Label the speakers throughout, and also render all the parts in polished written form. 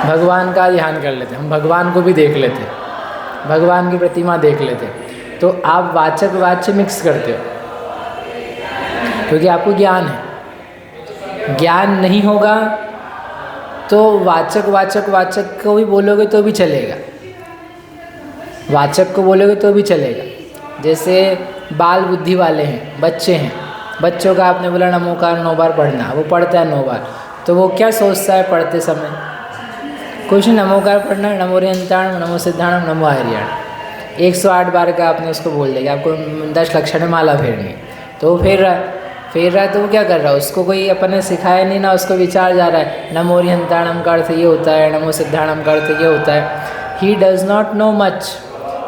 Speaker 1: भगवान का ध्यान कर लेते, हम भगवान को भी देख लेते, भगवान की प्रतिमा देख लेते, तो आप वाचक वाच्य मिक्स करते हो, क्योंकि आपको ज्ञान है। ज्ञान नहीं होगा तो वाचक वाचक वाचक को भी बोलोगे तो भी चलेगा, वाचक को बोलोगे तो भी चलेगा। जैसे बाल बुद्धि वाले हैं, बच्चे हैं, बच्चों का आपने बोला नमोकार 9 बार पढ़ना, वो पढ़ता है 9 बार, तो वो क्या सोचता है पढ़ते समय? कुछ नहीं, नमोकार पढ़ना, नमो रियंताण, नमो सिद्धाणम, नमो हरियाण, 108 बार का आपने उसको बोल दिया। आपको 10 लक्षण में माला फेरनी, तो वो फेर रहा है, तो वो क्या कर रहा है? उसको कोई अपन ने सिखाया नहीं ना, उसको विचार जा रहा है नमो रियंताणम का अर्थ ये होता है, नमो सिद्धाणम का अर्थ ये होता है। He does not know much.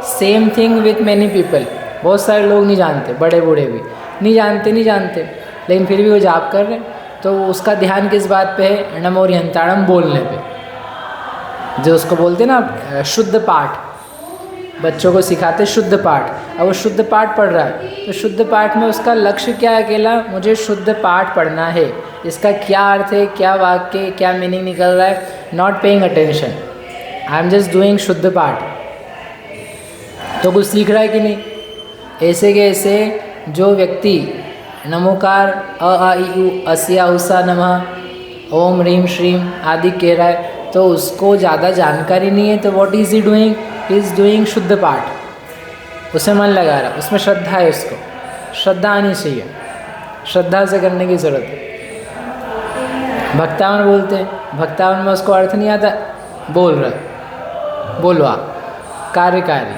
Speaker 1: Same thing with many people, बहुत सारे लोग नहीं जानते, बड़े बूढ़े भी नहीं जानते, लेकिन फिर भी वो जाप कर रहे, तो उसका ध्यान किस बात पे है? नमो रियंताणम बोलने पे, जो उसको बोलते हैं ना शुद्ध पाठ, बच्चों को सिखाते शुद्ध पाठ। अब वो शुद्ध पाठ पढ़ रहा है, तो शुद्ध पाठ में उसका लक्ष्य क्या है? अकेला मुझे शुद्ध पाठ पढ़ना है, इसका क्या अर्थ है, क्या वाक्य, क्या मीनिंग निकल रहा है, not paying attention, I am just doing शुद्ध पाठ। तो कुछ सीख रहा है कि नहीं? ऐसे के ऐसे जो व्यक्ति नमोकार अ आ इ उ अस्या उषा नमः ओम ह्रीम श्रीम आदि कह रहा है, तो उसको ज़्यादा जानकारी नहीं है, तो what is he doing? He is doing शुद्ध पाठ, उसमें मन लगा रहा, उसमें श्रद्धा है, उसको श्रद्धा आनी चाहिए, श्रद्धा से करने की ज़रूरत है। भक्तावन बोलते हैं, भक्तावन में उसको अर्थ नहीं आता, बोल रहा, बोलवा कार्यकारी,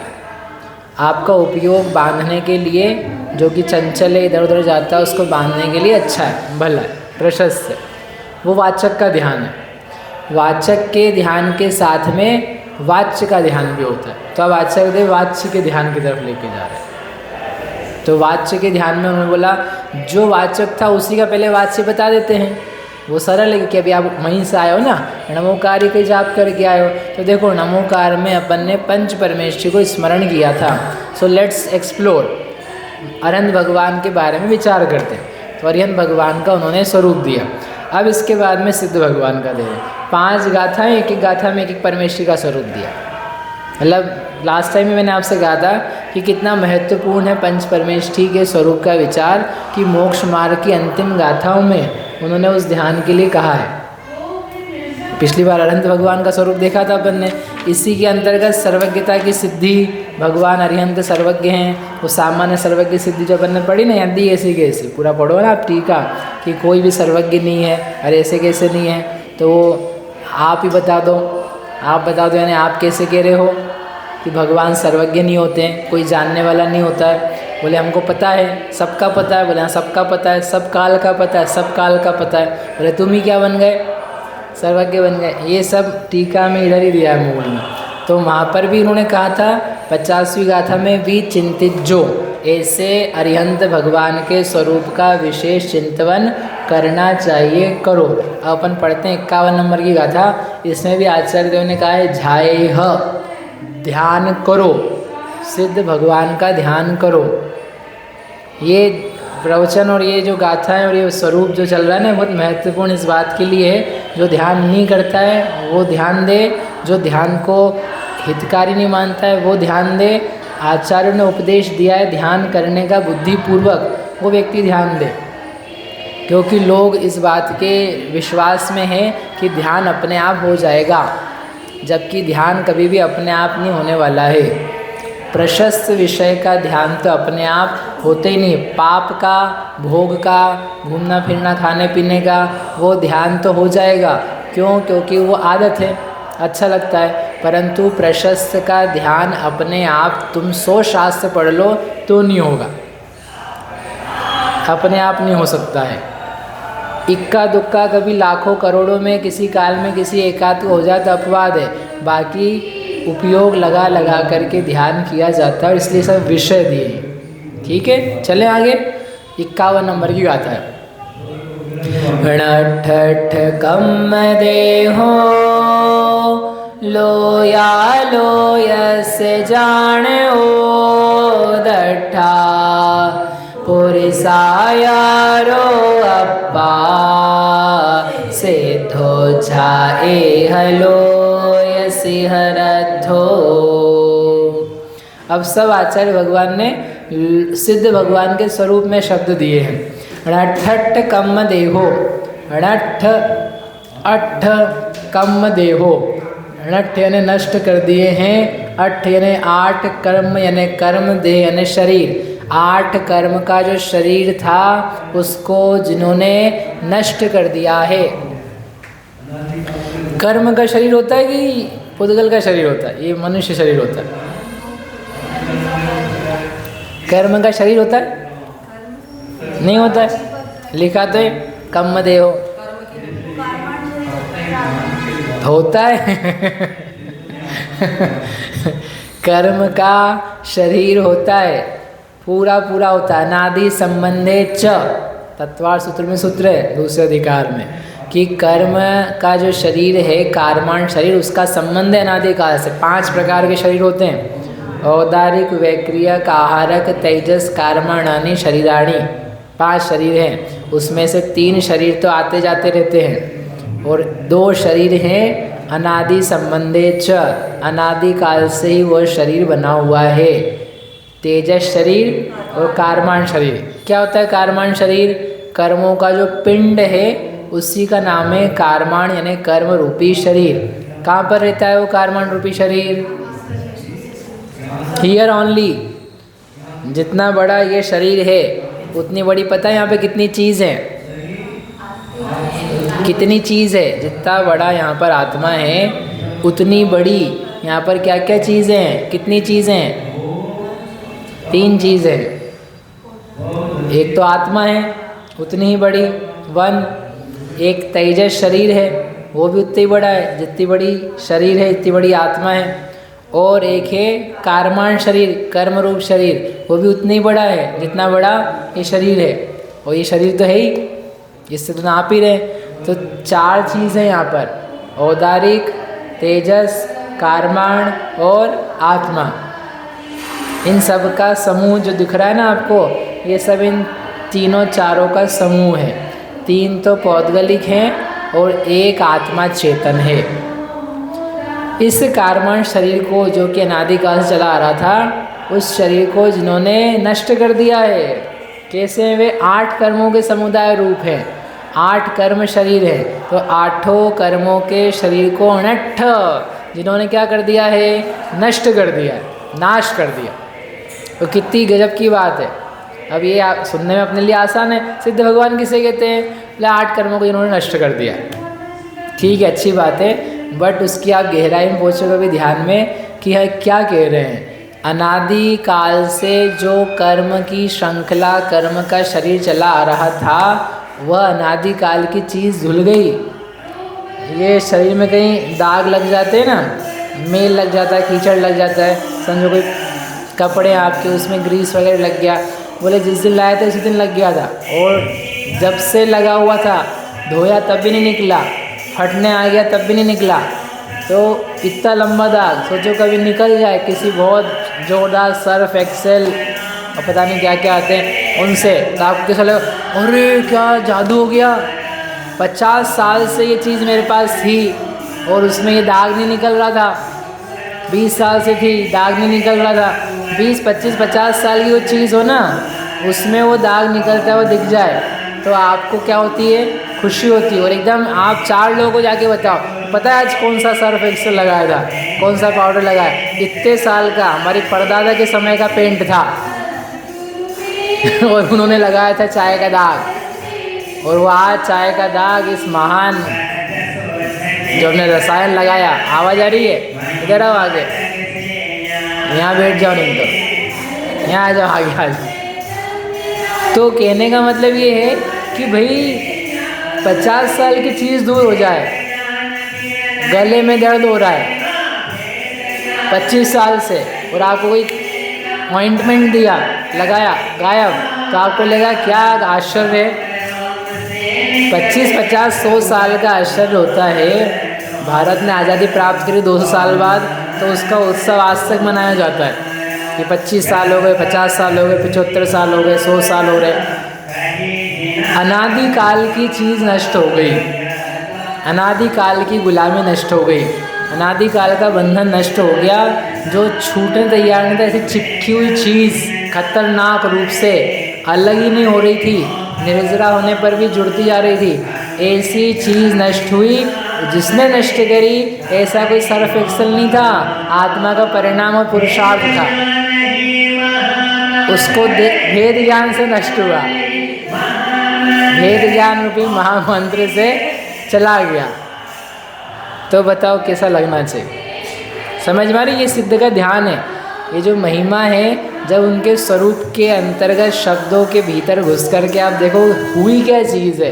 Speaker 1: आपका उपयोग बांधने के लिए, जो कि चंचल है इधर उधर जाता है, उसको बांधने के लिए अच्छा है, भला है, प्रशस्त है, वो वाचक का ध्यान है। वाचक के ध्यान के साथ में वाच्य का ध्यान भी होता है, तो अब वाचक देव वाच्य के ध्यान की तरफ लेके जा रहे हैं। तो वाच्य के ध्यान में उन्होंने बोला जो वाचक था उसी का पहले वाच्य बता देते हैं, वो सरल है कि अभी आप वहीं से आए हो ना, नमोकार के जाप करके आए हो, तो देखो नमोकार में अपन ने पंच परमेश्वरी को स्मरण किया था। सो लेट्स एक्सप्लोर, अरहंत भगवान के बारे में विचार करते हैं। तो अरहंत भगवान का उन्होंने स्वरूप दिया। अब इसके बाद में सिद्ध भगवान का दे रहे, 5 गाथाएँ, एक एक गाथा में एक एक परमेश्वरी का स्वरूप दिया। मतलब लास्ट टाइम में मैंने आपसे कहा था कि कितना महत्वपूर्ण है पंच परमेष्ठी के स्वरूप का विचार, कि मोक्ष मार्ग की अंतिम गाथाओं में उन्होंने उस ध्यान के लिए कहा है। पिछली बार अरहंत भगवान का स्वरूप देखा था अपन ने, इसी के अंतर्गत सर्वज्ञता की सिद्धि, भगवान अरिहंत सर्वज्ञ हैं, वो सामान्य सर्वज्ञ सिद्धि जो अपन ने पढ़ी ना, यदि ऐसी कैसे पूरा पढ़ो ना आप टीका, कि कोई भी सर्वज्ञ नहीं है, अरे ऐसे कैसे नहीं है, तो वो आप ही बता दो, आप बता दो, यानी आप कैसे कह रहे हो कि भगवान सर्वज्ञ नहीं होते हैं, कोई जानने वाला नहीं होता है। बोले हमको पता है, सबका पता है। बोले हाँ सबका पता है, सब काल का पता है, सब काल का पता है। बोले तुम ही क्या बन गए? सर्वज्ञ बन गए। ये सब टीका में इधर ही दिया है मूल में। तो वहाँ पर भी इन्होंने कहा था 50वीं गाथा में भी चिंतित जो, ऐसे अरिहंत भगवान के स्वरूप का विशेष चिंतन करना चाहिए, करो। अब अपन पढ़ते हैं 51 नंबर की गाथा। इसमें भी आचार्य देव ने कहा है झाएह, ध्यान करो, सिद्ध भगवान का ध्यान करो। ये प्रवचन और ये जो गाथा है और ये स्वरूप जो चल रहा है ना, बहुत महत्वपूर्ण इस बात के लिए है, जो ध्यान नहीं करता है वो ध्यान दे, जो ध्यान को हितकारी नहीं मानता है वो ध्यान दे। आचार्य ने उपदेश दिया है ध्यान करने का बुद्धिपूर्वक, वो व्यक्ति ध्यान दे, क्योंकि लोग इस बात के विश्वास में है कि ध्यान अपने आप हो जाएगा, जबकि ध्यान कभी भी अपने आप नहीं होने वाला है। प्रशस्त विषय का ध्यान तो अपने आप होते ही नहीं। पाप का, भोग का, घूमना फिरना, खाने पीने का, वो ध्यान तो हो जाएगा। क्यों? क्योंकि वो आदत है, अच्छा लगता है। परंतु प्रशस्त का ध्यान अपने आप, तुम 100 शास्त्र पढ़ लो तो नहीं होगा, अपने आप नहीं हो सकता है। इक्का दुक्का कभी लाखों करोड़ों में किसी काल में किसी एकाध को हो जाए तो अपवाद है, बाकी उपयोग लगा लगा करके ध्यान किया जाता है, और इसलिए सब विषय दिए। ठीक है, चले आगे। 51 नंबर की गाथा है। ठठ कम देहो लोया लोयस जानो दठा पुरिसायारो अप्पा सिद्धो छाए हलो सिहरथो। अब सब आचार्य भगवान ने सिद्ध भगवान के स्वरूप में शब्द दिए हैं। णठठ कम्म देहो, णठ अठ कम्म देहो, णठ यानी नष्ट कर दिए हैं, अठ यानी आठ, कर्म यानी कर्म, देह यानी शरीर। 8 कर्म का जो शरीर था उसको जिन्होंने नष्ट कर दिया है। कर्म का शरीर होता है कि पुद्गल का शरीर होता है? ये मनुष्य शरीर होता है। कर्म का शरीर होता है? नहीं होता है। लिखा तो है कम्म देहो, होता है। कर्म का शरीर होता है, पूरा होता है। अनादि संबंधे च, तत्वार सूत्र में सूत्र है दूसरे अधिकार में कि कर्म का जो शरीर है, कार्माण शरीर, उसका संबंध है अनादिकाल से। 5 प्रकार के शरीर होते हैं, औदारिक, वैक्रियक, आहारक, तेजस, कार्माणानि शरीराणि। 5 शरीर हैं, उसमें से 3 शरीर तो आते जाते रहते हैं और 2 शरीर हैं अनादि संबंधे च, अनादिकाल से ही वह शरीर बना हुआ है। तेजस शरीर और कार्माण शरीर। क्या होता है कार्माण शरीर? कर्मों का जो पिंड है उसी का नाम है कार्माण, यानी कर्म रूपी शरीर। कहाँ पर रहता है वो कार्माण रूपी शरीर? Here only. जितना बड़ा ये शरीर है उतनी बड़ी, पता है यहाँ पे कितनी चीज़ है? कितनी चीज़ है? जितना बड़ा यहाँ पर आत्मा है उतनी बड़ी यहाँ पर क्या क्या चीज़ें हैं? कितनी चीज़ें हैं? 3 चीज़ें। एक तो आत्मा है उतनी ही बड़ी, 1। एक तेजस शरीर है, वो भी उतना ही बड़ा है, जितनी बड़ी शरीर है इतनी बड़ी आत्मा है। और एक है कार्माण शरीर, कर्म रूप शरीर, वो भी उतना ही बड़ा है जितना बड़ा ये शरीर है। और ये शरीर तो है ही, इससे तो नाप ही रहे। तो 4 चीज़ें यहाँ पर, औदारिक, तेजस, कार्माण और आत्मा। इन सब का समूह जो दिख रहा है ना आपको, ये सब इन तीनों चारों का समूह है। 3 तो पौद्गलिक हैं और 1 आत्मा चेतन है। इस कार्माण शरीर को जो कि अनादिकाल से चला आ रहा था, उस शरीर को जिन्होंने नष्ट कर दिया है। कैसे? वे 8 कर्मों के समुदाय रूप हैं, 8 कर्म शरीर है। तो 8 कर्मों के शरीर को अनठ जिन्होंने क्या कर दिया है? नष्ट कर दिया, नाश कर दिया। तो कितनी गजब की बात है। अब ये आप सुनने में अपने लिए आसान है। सिद्ध भगवान किसे कहते हैं? 8 कर्मों को जिन्होंने नष्ट कर दिया। ठीक है, अच्छी बात है, बट उसकी आप गहराई में पहुँचोगे भी ध्यान में कि है क्या कह रहे हैं। अनादि काल से जो कर्म की श्रृंखला, कर्म का शरीर चला आ रहा था, वह अनादि काल की चीज़ धुल गई। ये शरीर में कहीं दाग लग जाते हैं ना, मेल लग जाता है, कीचड़ लग जाता है, समझो कोई कपड़े आपके उसमें ग्रीस वगैरह लग गया, बोले जिस दिन लाए थे उसी दिन लग गया था, और जब से लगा हुआ था धोया तब भी नहीं निकला, फटने आ गया तब भी नहीं निकला। तो इतना लंबा दाग सोचो कभी निकल जाए किसी बहुत जोरदार सर्फ एक्सेल और पता नहीं क्या क्या आते हैं उनसे, तो आपको कैसा लगा? अरे क्या जादू हो गया, 50 साल से ये चीज़ मेरे पास थी और उसमें ये दाग नहीं निकल रहा था। 20 साल से थी, दाग नहीं निकल रहा था। 20, 25, 50 साल की वो चीज़ हो ना, उसमें वो दाग निकलता है, वो दिख जाए तो आपको क्या होती है? खुशी होती है। और एकदम आप 4 लोगों को जाके बताओ, पता है आज कौन सा सर्फ एक्सेल लगाया था, कौन सा पाउडर लगाया, इतने साल का हमारी परदादा के समय का पेंट था और उन्होंने लगाया था चाय का दाग। और वो आज चाय का दाग इस महान जो हमने रसायन लगाया, आवाज़ आ रही है? इधर आओ आगे, यहाँ बैठ जाओ, नहीं तो यहाँ आ जाओ, आगे आ जाओ। तो कहने का मतलब ये है कि भाई 50 साल की चीज़ दूर हो जाए, गले में दर्द हो रहा है 25 साल से, और आपको कोई ऑइंटमेंट दिया, लगाया, गायब, तो आपको लगा क्या आश्चर्य है। 25, 50, 100 साल का आश्चर्य होता है। भारत ने आज़ादी प्राप्त करी 200 साल बाद, तो उसका उत्सव आज तक मनाया जाता है कि 25 साल हो गए, 50 साल हो गए, 75 साल हो गए, 100 साल हो रहे। अनादिकाल की चीज़ नष्ट हो गई, अनादिकाल की गुलामी नष्ट हो गई। अनादिकाल का बंधन नष्ट हो गया। जो छूटने तैयार नहीं था, ऐसी चिपकी हुई चीज़ खतरनाक रूप से अलग ही नहीं हो रही थी, निर्जरा होने पर भी जुड़ती जा रही थी, ऐसी चीज़ नष्ट हुई। जिसने नष्ट करी ऐसा कोई सर्फ एक्सल नहीं था, आत्मा का परिणाम और पुरुषार्थ था। उसको भेद ज्ञान से नष्ट हुआ, भेद ज्ञान रूपी महामंत्र से चला गया। तो बताओ कैसा लगना चाहिए? समझ में आ रही? ये सिद्ध का ध्यान है। ये जो महिमा है, जब उनके स्वरूप के अंतर्गत शब्दों के भीतर घुस करके आप देखो हुई क्या चीज़ है,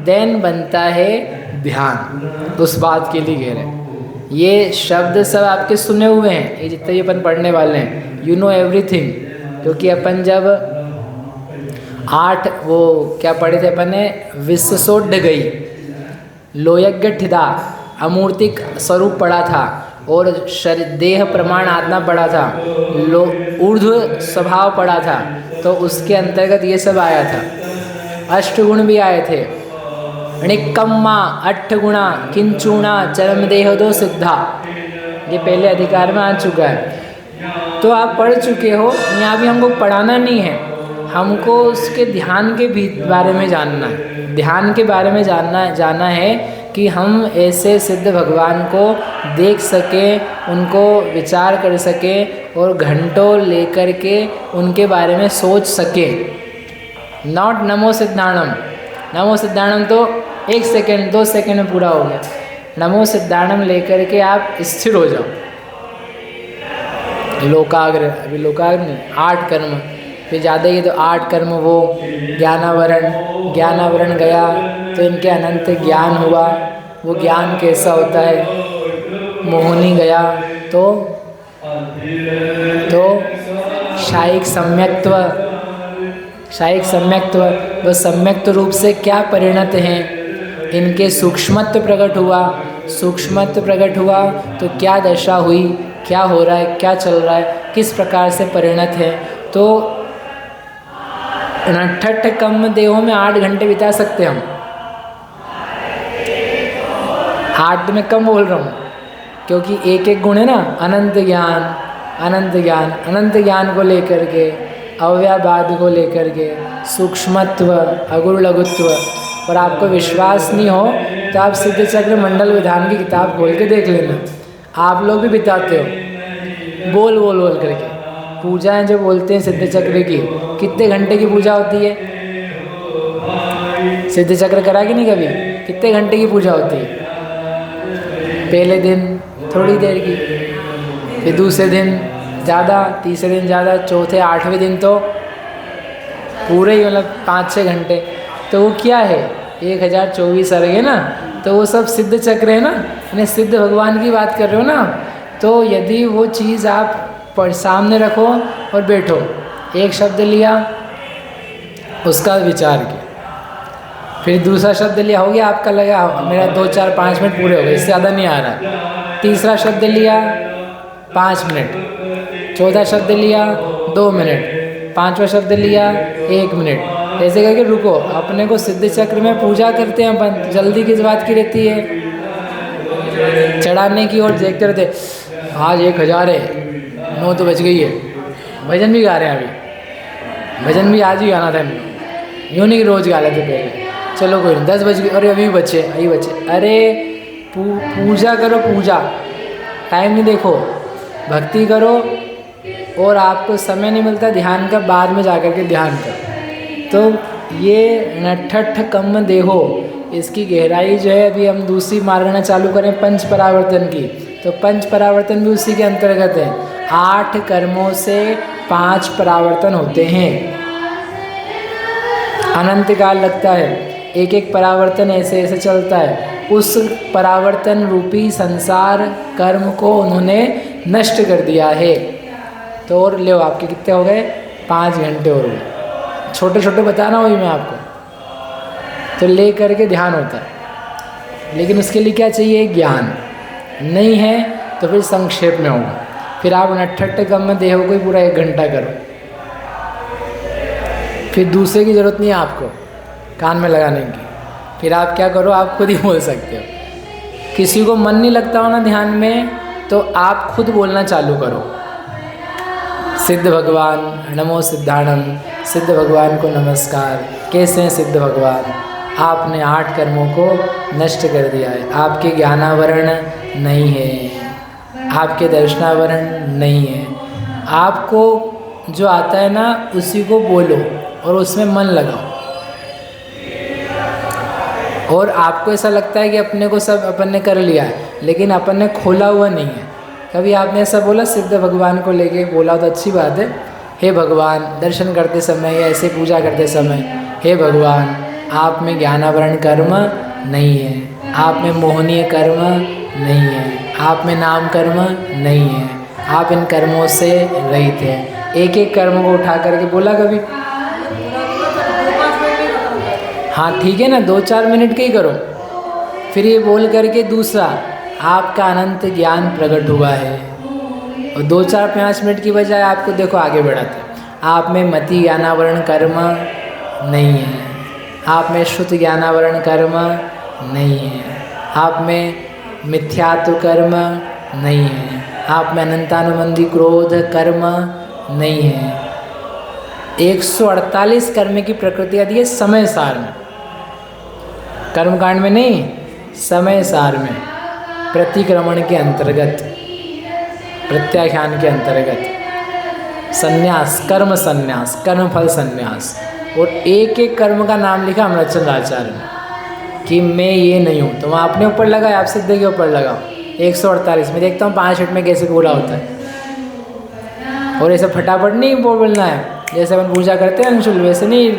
Speaker 1: देन बनता है ध्यान। उस बात के लिए कह रहे हैं। ये शब्द सब आपके सुने हुए हैं, ये जितने भी अपन पढ़ने वाले हैं, यू नो एवरीथिंग। क्योंकि अपन जब 8 वो क्या पढ़े थे अपन ने, विश्वसोड्ढ गई, लोयज्ञ ठिदा, अमूर्तिक स्वरूप पढ़ा था, और शरीर देह प्रमाण आत्मा पढ़ा था, ऊर्ध्व स्वभाव पढ़ा था। तो उसके अंतर्गत ये सब आया था। अष्टगुण भी आए थे, णिक्कम्मा, 8 गुणा, किंचूणा, चरम देह दो सिद्धा, ये पहले अधिकार में आ चुका है। तो आप पढ़ चुके हो, यहाँ भी हमको पढ़ाना नहीं है, हमको उसके ध्यान के भी बारे में जानना है। ध्यान के बारे में जाना है कि हम ऐसे सिद्ध भगवान को देख सकें, उनको विचार कर सकें और घंटों लेकर के उनके बारे में सोच सकें। नॉट नमो सिद्धाणम। नमो सिद्धाणम तो 1 सेकेंड 2 सेकेंड में पूरा हो गया। नमो सिद्धाणम लेकर के आप स्थिर हो जाओ। लोकाग्र, अभी लोकाग्र नहीं, 8 कर्म, फिर ज़्यादा ही तो 8 कर्म, वो ज्ञानावरण गया तो इनके अनंत ज्ञान हुआ। वो ज्ञान कैसा होता है? मोहिनी गया तो शायिक सम्यक्त्व, वो सम्यक्त्व रूप से क्या परिणत हैं? इनके सूक्ष्मत्व प्रकट हुआ। सूक्ष्मत्व प्रकट हुआ तो क्या दशा हुई, क्या हो रहा है, क्या चल रहा है, किस प्रकार से परिणत है। तो 68 कम देहों में 8 घंटे बिता सकते हम। 8 में कम बोल रहा हूँ, क्योंकि एक एक गुण है ना, अनंत ज्ञान को लेकर के, अव्ययवाद को लेकर के, सूक्ष्मत्व, अगुण लघुत्व। और आपको विश्वास नहीं हो तो आप सिद्ध चक्र मंडल विधान की किताब खोल के देख लेना। आप लोग भी बिताते हो, बोल करके पूजाएं जो बोलते हैं सिद्ध चक्र की, कितने घंटे की पूजा होती है? सिद्ध चक्र करा कि नहीं कभी? कितने घंटे की पूजा होती है? पहले दिन थोड़ी देर की, फिर दूसरे दिन ज़्यादा, तीसरे दिन ज़्यादा, चौथे 8वें दिन तो पूरे ही, मतलब 5-6 घंटे। तो वो क्या है? 1024 अर्घ है ना, तो वो सब सिद्ध चक्र है ना, इन्हें सिद्ध भगवान की बात कर रहे हो ना। तो यदि वो चीज़ आप सामने रखो और बैठो, एक शब्द लिया, उसका विचार किया, फिर दूसरा शब्द लिया, हो गया आपका, लगा मेरा 2, 4, 5 मिनट पूरे हो गए, इससे ज़्यादा नहीं आ रहा। तीसरा शब्द लिया 5 मिनट, चौथा शब्द लिया 2 मिनट, 5वां शब्द लिया 1 मिनट, ऐसे करके रुको। अपने को सिद्ध चक्र में पूजा करते हैं अपन, जल्दी किस बात की रहती है? चढ़ाने की ओर देखते रहते, आज 1000 है, 9 तो बज गई है। भजन भी गा रहे हैं अभी, भजन भी आज ही गाना था, यूँ नहीं रोज़ गा लेते पहले। चलो कोई नहीं, 10 बज गई, अरे अभी बचे। अरे पूजा करो, पूजा, टाइम नहीं देखो, भक्ति करो। और आपको समय नहीं मिलता ध्यान का, बाद में जाकर के ध्यान करो। तो ये नठठ कम देहो, इसकी गहराई जो है, अभी हम दूसरी मारना चालू करें पंच परावर्तन की, तो पंच परावर्तन भी उसी के अंतर्गत है। 8 कर्मों से 5 परावर्तन होते हैं, अनंत काल लगता है, एक एक परावर्तन ऐसे ऐसे चलता है। उस परावर्तन रूपी संसार कर्म को उन्होंने नष्ट कर दिया है। तो और ले आपके कितने हो गए? 5 घंटे और हुए, छोटे छोटे बताना हुई मैं आपको। तो ले करके ध्यान होता है, लेकिन उसके लिए क्या चाहिए? ज्ञान। नहीं है तो फिर संक्षेप में होगा। फिर आप 68 कम में देहो को ही पूरा 1 घंटा करो, फिर दूसरे की ज़रूरत नहीं है आपको कान में लगाने की। फिर आप क्या करो, आप खुद ही बोल सकते हो किसी को मन नहीं लगता हो ना ध्यान में, तो आप खुद बोलना चालू करो, सिद्ध भगवान नमो सिद्धाणम, सिद्ध भगवान को नमस्कार। कैसे हैं सिद्ध भगवान? आपने 8 कर्मों को नष्ट कर दिया है, आपके ज्ञानावरण नहीं है, आपके दर्शनावरण नहीं है। आपको जो आता है ना उसी को बोलो और उसमें मन लगाओ। और आपको ऐसा लगता है कि अपने को सब अपन ने कर लिया है, लेकिन अपन ने खोला हुआ नहीं है। कभी आपने ऐसा बोला सिद्ध भगवान को लेके बोला तो अच्छी बात है, हे भगवान, दर्शन करते समय या ऐसे पूजा करते समय, हे भगवान आप में ज्ञानावरण कर्म नहीं है, आप में मोहनीय कर्म नहीं है, आप में नाम कर्म नहीं है, आप इन कर्मों से रहित हैं। एक एक कर्म को उठा करके बोला कभी? हाँ ठीक है ना, 2-4 मिनट के ही करो। फिर ये बोल करके दूसरा, आपका अनंत ज्ञान प्रकट हुआ है। और 2-4-5 मिनट की बजाय आपको देखो आगे बढ़ाते, आप में मति ज्ञानावरण कर्म नहीं है, आप में श्रुत ज्ञानावरण कर्म नहीं है, आप में मिथ्यात्व कर्म नहीं है, आप में अनंतानुबंधी क्रोध कर्म नहीं है। 148 कर्म की प्रकृति आदि है समय सार में, कर्मकांड में नहीं, समय सार में, प्रतिक्रमण के अंतर्गत, प्रत्याख्यान के अंतर्गत, संन्यास, कर्म संन्यास, कर्मफल संन्यास। और एक एक कर्म का नाम लिखा अमृतचंद्र आचार्य ने कि मैं ये नहीं हूँ, तो वहाँ अपने ऊपर लगाए, आप सिद्ध के ऊपर लगाओ। 148 में देखता हूँ 5 मिनट में कैसे बोला होता है। और ऐसे फटाफट नहीं बोलना है, जैसे अपन पूजा करते हैं अंशुल, वैसे नहीं,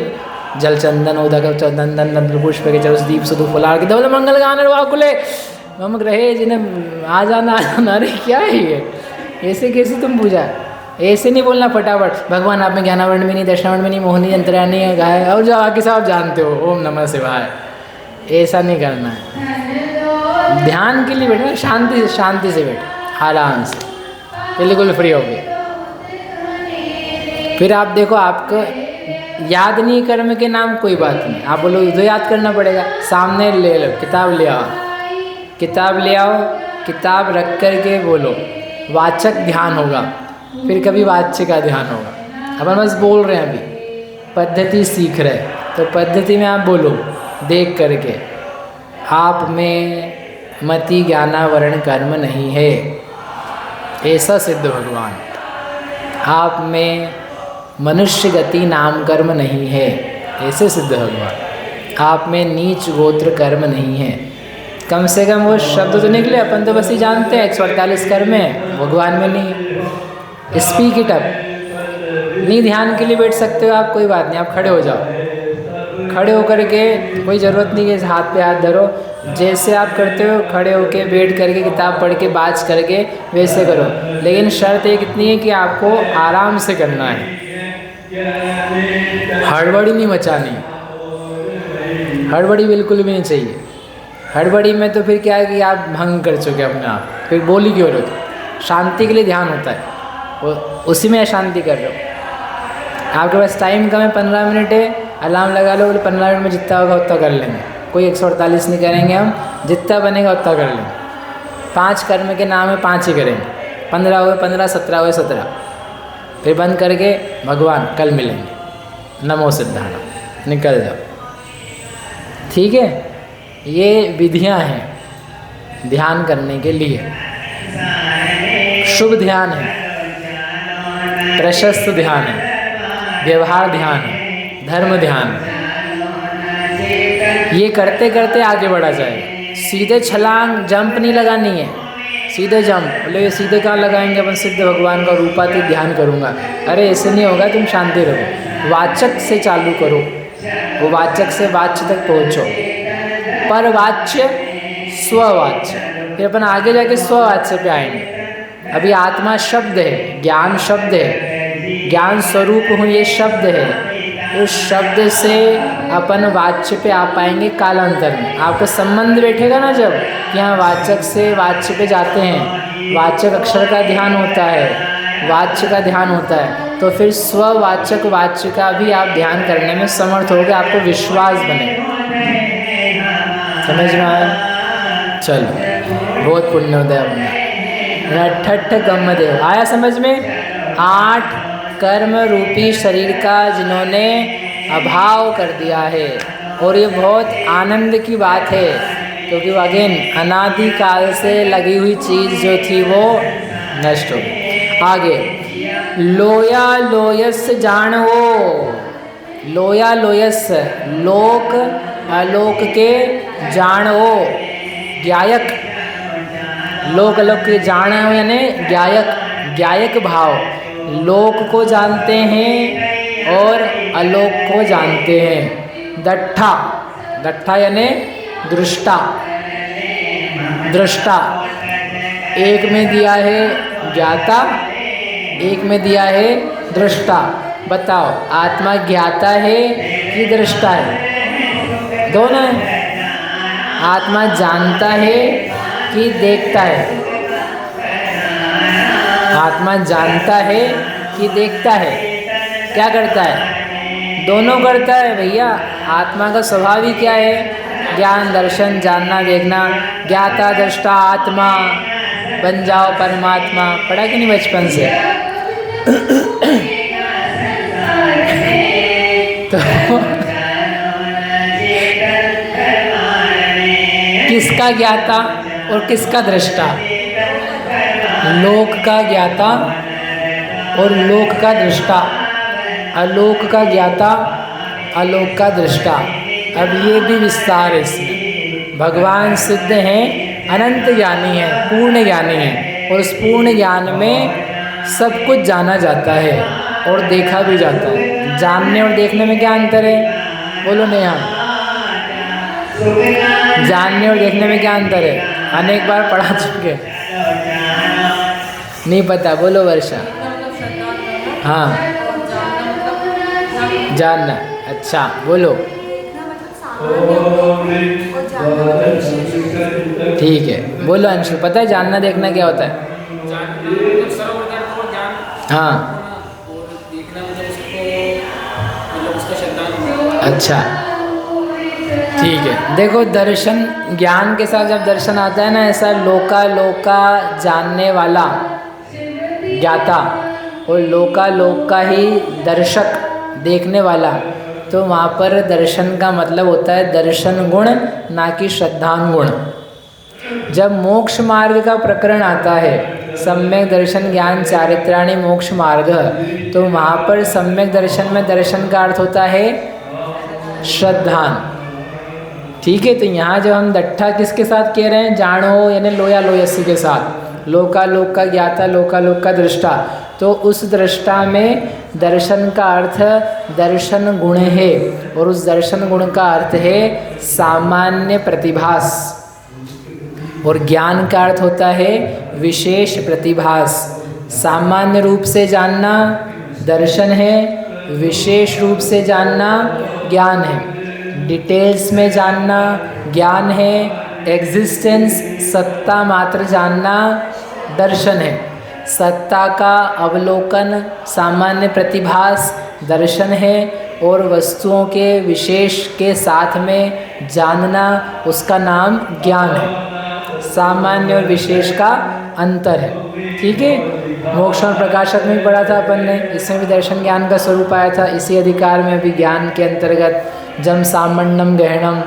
Speaker 1: जल चंदन उदक चंदन नंद पुष्प के जल दीप सुधु फुलार के धवल मंगल गान वाकुले मम ग्रहे जिन्हें आ जाना। अरे क्या है ये, ऐसे कैसे तुम पूजा? ऐसे नहीं बोलना फटाफट, भगवान आप में ज्ञानावरण में नहीं, दर्शनावरण में नहीं, मोहनी अंतर्यामी गाय, और जो आगे साहब जानते हो ओम नमः शिवाय, ऐसा नहीं करना है। ध्यान के लिए बैठना, शांति से बैठो, आराम से, बिल्कुल फ्री हो गए। फिर आप देखो, आपको याद नहीं कर्म के नाम, कोई बात नहीं, आप बोलो तो याद करना पड़ेगा। सामने ले लो, किताब ले आओ, किताब ले आओ, किताब रख कर के बोलो, वाचक ध्यान होगा, फिर कभी वाच्य का ध्यान होगा। अपन बस बोल रहे हैं, अभी पद्धति सीख रहे हैं, तो पद्धति में आप बोलो देख करके, आप में मति ज्ञानावरण कर्म नहीं है, ऐसा सिद्ध भगवान। आप में मनुष्य गति नाम कर्म नहीं है, ऐसे सिद्ध भगवान। आप में नीच गोत्र कर्म नहीं है। कम से कम वो शब्द तो निकले, अपन तो बस ही जानते हैं 148 कर्म है, भगवान में नहीं। Speak it up. नहीं ध्यान के लिए बैठ सकते हो आप, कोई बात नहीं, आप खड़े हो जाओ। खड़े होकर के कोई ज़रूरत नहीं है हाथ पे हाथ धरो, जैसे आप करते हो खड़े होके बैठ करके किताब पढ़ के बात करके वैसे करो, लेकिन शर्त एक इतनी है कि आपको आराम से करना है, हड़बड़ी नहीं मचानी, हड़बड़ी बिल्कुल भी नहीं चाहिए। हड़बड़ी में तो फिर क्या है कि आप भंग कर चुके अपने आप, फिर बोली क्यों रहे हो? शांति के लिए ध्यान होता है, उसी में अशांति कर रहे हो। आपके पास टाइम कम है, 15 मिनट है, अलार्म लगा लो, 15 मिनट में जितना होगा उतना कर लेंगे, कोई 148 नहीं करेंगे हम, जितना बनेगा उतना कर लेंगे। 5 कर्म के नाम है, 5 ही करेंगे, 15 हुए 15, 17 हुए 17, फिर बंद करके भगवान कल मिलेंगे, नमो सिद्धार्थ, निकल जाओ। ठीक है, ये विधियां हैं ध्यान करने के लिए। शुभ ध्यान है, प्रशस्त ध्यान है, व्यवहार ध्यान है, धर्म ध्यान है। ये करते करते आगे बढ़ा जाएगा। सीधे छलांग जंप नहीं लगानी है, सीधे जंप बोले सीधे कहाँ लगाएंगे अपन, सिद्ध भगवान का रूपातीत ध्यान करूँगा, अरे ऐसे नहीं होगा, तुम शांति रहो। वाचक से चालू करो, वो वाचक से वाच्य तक पहुँचो, पर वाच्य स्ववाच्य, फिर अपन आगे जाके स्ववाच्य पे आएंगे। अभी आत्मा शब्द है, ज्ञान शब्द है, ज्ञान स्वरूप हूँ ये शब्द है, उस शब्द से अपन वाच्य पे आ पाएंगे कालांतर में। आपका संबंध बैठेगा ना जब, कि हाँ वाचक से वाच्य पे जाते हैं, वाचक अक्षर का ध्यान होता है, वाच्य का ध्यान होता है, तो फिर स्ववाचक वाच्य का भी आप ध्यान करने में समर्थ होगे, आपको विश्वास बनेगा। समझ में आया? चलो। बहुत पुण्योदय होना। ठठ गम देव आया समझ में? 8 कर्म रूपी शरीर का जिन्होंने अभाव कर दिया है, और ये बहुत आनंद की बात है, क्योंकि वो अगेन अनादिकाल से लगी हुई चीज़ जो थी वो नष्ट हो गई। आगे लोया लोयस जानवो, लोया लोयस लोक अलोक के जानवो, ज्ञायक, लोक अलोक के जानवो यानी ज्ञायक, ज्ञायक भाव, लोक को जानते हैं और अलोक को जानते हैं। दट्ठा, दट्ठा यानी दृष्टा, दृष्टा, एक में दिया है ज्ञाता, एक में दिया है दृष्टा। बताओ आत्मा ज्ञाता है कि दृष्टा है? दोनों है। आत्मा जानता है कि देखता है? आत्मा जानता है कि देखता है? क्या करता है? दोनों करता है भैया। आत्मा का स्वभाव ही क्या है? ज्ञान, दर्शन, जानना, देखना। ज्ञाता दृष्टा आत्मा, बन जाओ परमात्मा। पढ़ा कि नहीं बचपन से? तो किसका ज्ञाता और किसका दृष्टा? लोक का ज्ञाता और लोक का दृष्टा, अलोक का ज्ञाता, अलोक का दृष्टा। अब ये भी विस्तार है इसमें। भगवान सिद्ध हैं, अनंत ज्ञानी हैं, पूर्ण ज्ञानी हैं, और उस पूर्ण ज्ञान में सब कुछ जाना जाता है और देखा भी जाता है। जानने और देखने में क्या अंतर है? बोलो नेहा। जानने और देखने में क्या अंतर है? अनेक बार पढ़ा चुके, नहीं पता। बोलो वर्षा। हाँ, जानना। अच्छा बोलो। ठीक है, बोलो अंशु। पता है जानना देखना क्या होता है? हाँ, अच्छा ठीक है। देखो दर्शन, ज्ञान के साथ जब दर्शन आता है ना, ऐसा लोका लोका जानने वाला ज्ञाता और लोका लोक का ही दर्शक देखने वाला, तो वहाँ पर दर्शन का मतलब होता है दर्शन गुण, ना कि श्रद्धान गुण। जब मोक्ष मार्ग का प्रकरण आता है, सम्यक दर्शन ज्ञान चारित्राणि मोक्ष मार्ग, तो वहाँ पर सम्यक दर्शन में दर्शन का अर्थ होता है श्रद्धान। ठीक है, तो यहाँ जब हम दट्ठा किसके साथ कह रहे हैं? जानो यानी लोया लोयसी के साथ, लोका लोक का ज्ञाता, लोका लोक का दृष्टा। तो उस दृष्टा में दर्शन का अर्थ दर्शन गुण है, और उस दर्शन गुण का अर्थ है सामान्य प्रतिभास, और ज्ञान का अर्थ होता है विशेष प्रतिभास। सामान्य रूप से जानना दर्शन है, विशेष रूप से जानना ज्ञान है। डिटेल्स में जानना ज्ञान है, एग्जिस्टेंस सत्ता मात्र जानना दर्शन है। सत्ता का अवलोकन सामान्य प्रतिभास दर्शन है, और वस्तुओं के विशेष के साथ में जानना उसका नाम ज्ञान है। सामान्य और विशेष का अंतर है। ठीक है, मोक्ष और प्रकाशक में भी पढ़ा था अपन ने, इसमें भी दर्शन ज्ञान का स्वरूप आया था। इसी अधिकार में भी ज्ञान के अंतर्गत जम सामण्यम गहनम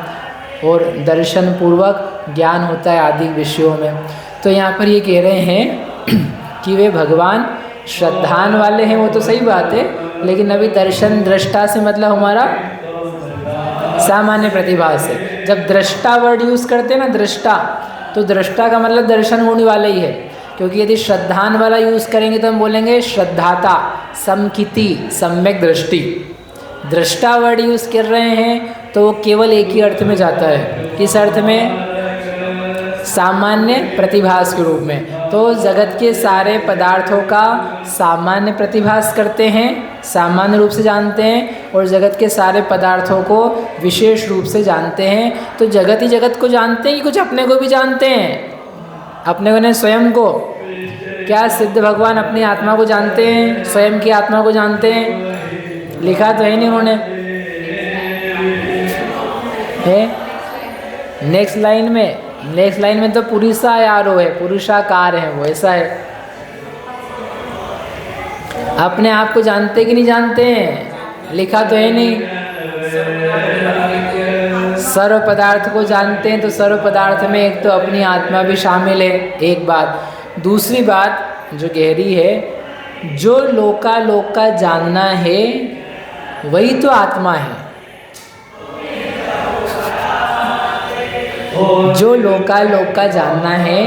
Speaker 1: और दर्शन पूर्वक ज्ञान होता है आदि विषयों में। तो यहाँ पर ये कह रहे हैं कि वे भगवान श्रद्धान वाले हैं, वो तो सही बात है, लेकिन अभी दर्शन दृष्टा से मतलब हमारा सामान्य प्रतिभा से। जब दृष्टा वर्ड यूज़ करते हैं ना, दृष्टा, तो दृष्टा का मतलब दर्शन गुण वाले ही है, क्योंकि यदि श्रद्धान वाला यूज़ करेंगे तो हम बोलेंगे श्रद्धाता, समकिति, सम्यक दृष्टि। दृष्टा वर्ड यूज़ कर रहे हैं तो वो केवल एक ही अर्थ में जाता है। किस अर्थ में? सामान्य प्रतिभास के रूप में। तो जगत के सारे पदार्थों का सामान्य प्रतिभास करते हैं, सामान्य रूप से जानते हैं, और जगत के सारे पदार्थों को विशेष रूप से जानते हैं। तो जगत ही जगत को जानते हैं कि कुछ अपने को भी जानते हैं? अपने को नहीं, स्वयं को। क्या सिद्ध भगवान अपनी आत्मा को जानते हैं, स्वयं की आत्मा को जानते हैं? लिखा तो है नहीं उन्होंने, है नेक्स्ट लाइन में नेक्स्ट लाइन में तो पुरुषायारो है, पुरुषाकार है, वो ऐसा है। अपने आप को जानते कि नहीं जानते हैं? लिखा तो है नहीं। सर्व पदार्थ को जानते हैं, तो सर्व पदार्थ में एक तो अपनी आत्मा भी शामिल है, एक बात। दूसरी बात जो गहरी है, जो लोकालोक का जानना है वही तो आत्मा है। जो लोकालोक का जानना है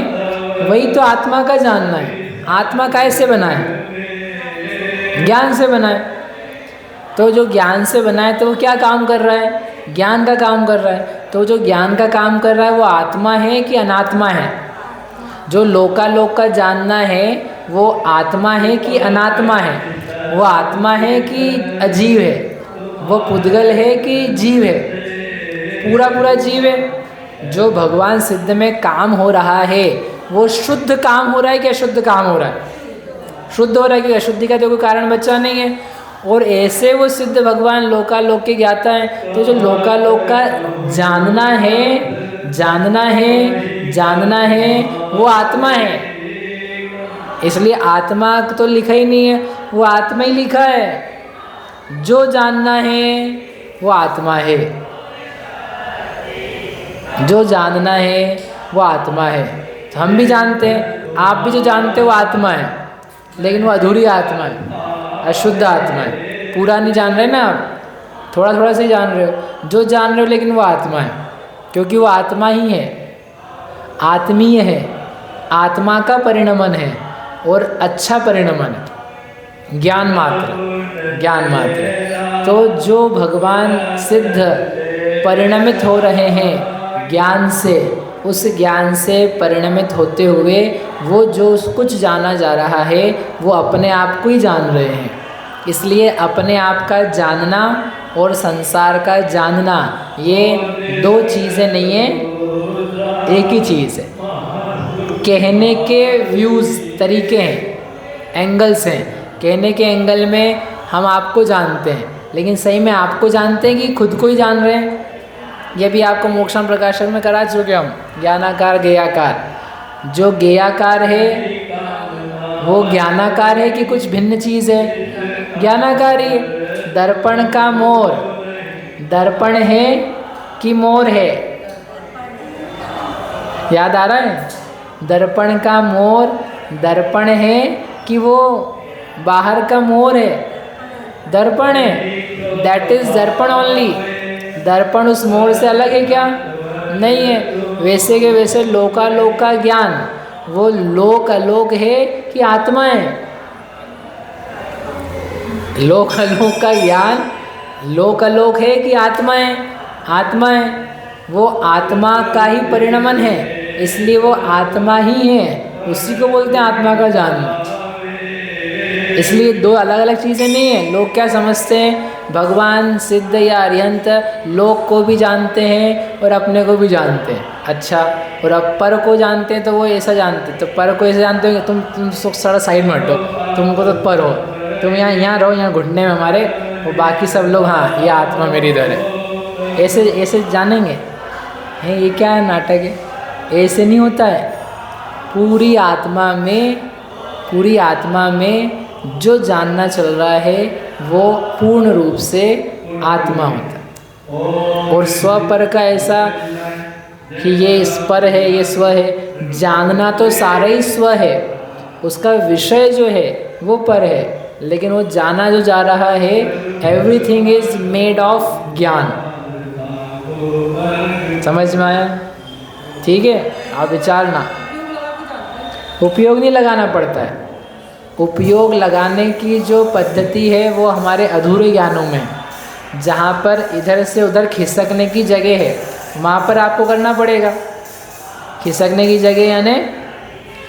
Speaker 1: वही तो आत्मा का जानना है। आत्मा कैसे बना है? ज्ञान से बना है। तो जो ज्ञान से बना है तो वो क्या काम कर रहा है? ज्ञान का काम कर रहा है। तो जो ज्ञान का काम कर रहा है वो आत्मा है कि अनात्मा है? जो लोकालोक का जानना है वो आत्मा है कि अनात्मा है? वो आत्मा है कि अजीव है? वो पुद्गल है कि जीव है? पूरा पूरा जीव है। जो भगवान सिद्ध में काम हो रहा है वो शुद्ध काम हो रहा है कि अशुद्ध काम हो रहा है? शुद्ध हो रहा है कि अशुद्धि का तो कोई कारण बचा नहीं है। और ऐसे वो सिद्ध भगवान लोकालोक के ज्ञाता है। तो जो लोकालोक का जानना है, जानना है, जानना है वो आत्मा है। इसलिए आत्मा तो लिखा ही नहीं है, वो आत्मा ही लिखा है। जो जानना है वो आत्मा है, जो जानना है वो आत्मा है। तो हम भी जानते हैं, आप भी जो जानते हो वो आत्मा है, लेकिन वो अधूरी आत्मा है, अशुद्ध आत्मा है। पूरा नहीं जान रहे ना आप, थोड़ा थोड़ा से ही जान रहे हो। जो जान रहे हो लेकिन वो आत्मा है, क्योंकि वो आत्मा ही है, आत्मीय है, आत्मा का परिणमन है और अच्छा परिणमन है, ज्ञान मात्र, ज्ञान मात्र। तो जो भगवान सिद्ध परिणमित हो रहे हैं ज्ञान से, उस ज्ञान से परिणमित होते हुए वो जो कुछ जाना जा रहा है वो अपने आप को ही जान रहे हैं। इसलिए अपने आप का जानना और संसार का जानना ये दो चीज़ें नहीं है, एक ही चीज़ है। कहने के व्यूज़ तरीके हैं, एंगल्स हैं। कहने के एंगल में हम आपको जानते हैं, लेकिन सही में आपको जानते हैं कि खुद को ही जान रहे हैं? ये भी आपको मोक्षम प्रकाशक में करा चुके हम, ज्ञानाकार ज्ञेयाकार। जो ज्ञेयाकार है वो ज्ञानाकार है कि कुछ भिन्न चीज़ है? ज्ञानाकार ही। दर्पण का मोर दर्पण है कि मोर है? याद आ रहा है? दर्पण का मोर दर्पण है कि वो बाहर का मोर है? दर्पण है, दैट इज दर्पण ओनली। दर्पण उस मोर से अलग है क्या? नहीं है। वैसे के वैसे लोकालोक का ज्ञान वो लोक अलोक है कि आत्मा है? लोक अलोक का ज्ञान लोक अलोक है कि आत्मा है? आत्मा है। वो आत्मा का ही परिणमन है, इसलिए वो आत्मा ही है, उसी को बोलते हैं आत्मा का जानना। इसलिए दो अलग अलग चीज़ें नहीं हैं। लोग क्या समझते हैं, भगवान सिद्ध या अरिहंत लोक को भी जानते हैं और अपने को भी जानते हैं। अच्छा, और अब पर को जानते हैं तो वो ऐसा जानते हैं। तो पर को ऐसे जानते हो कि तुम सारा साइड में हटो, तुमको तो पर हो, तुम यहाँ रहो, यहाँ घुटने में हमारे, और बाकी सब लोग हाँ ये आत्मा मेरी इधर है, ऐसे ऐसे जानेंगे। हैं ये क्या है, नाटक है? ऐसे नहीं होता है। पूरी आत्मा में जो जानना चल रहा है वो पूर्ण रूप से आत्मा होता है। और स्व पर का ऐसा कि ये स्पर है, ये स्व है, जानना तो सारा ही स्व है, उसका विषय जो है वो पर है, लेकिन वो जाना जो जा रहा है, एवरीथिंग इज मेड ऑफ ज्ञान। समझ में आया? ठीक है, आप विचारना। उपयोग नहीं लगाना पड़ता है। उपयोग लगाने की जो पद्धति है वो हमारे अधूरे ज्ञानों में है। जहाँ पर इधर से उधर खिसकने की जगह है वहाँ पर आपको करना पड़ेगा। खिसकने की जगह यानी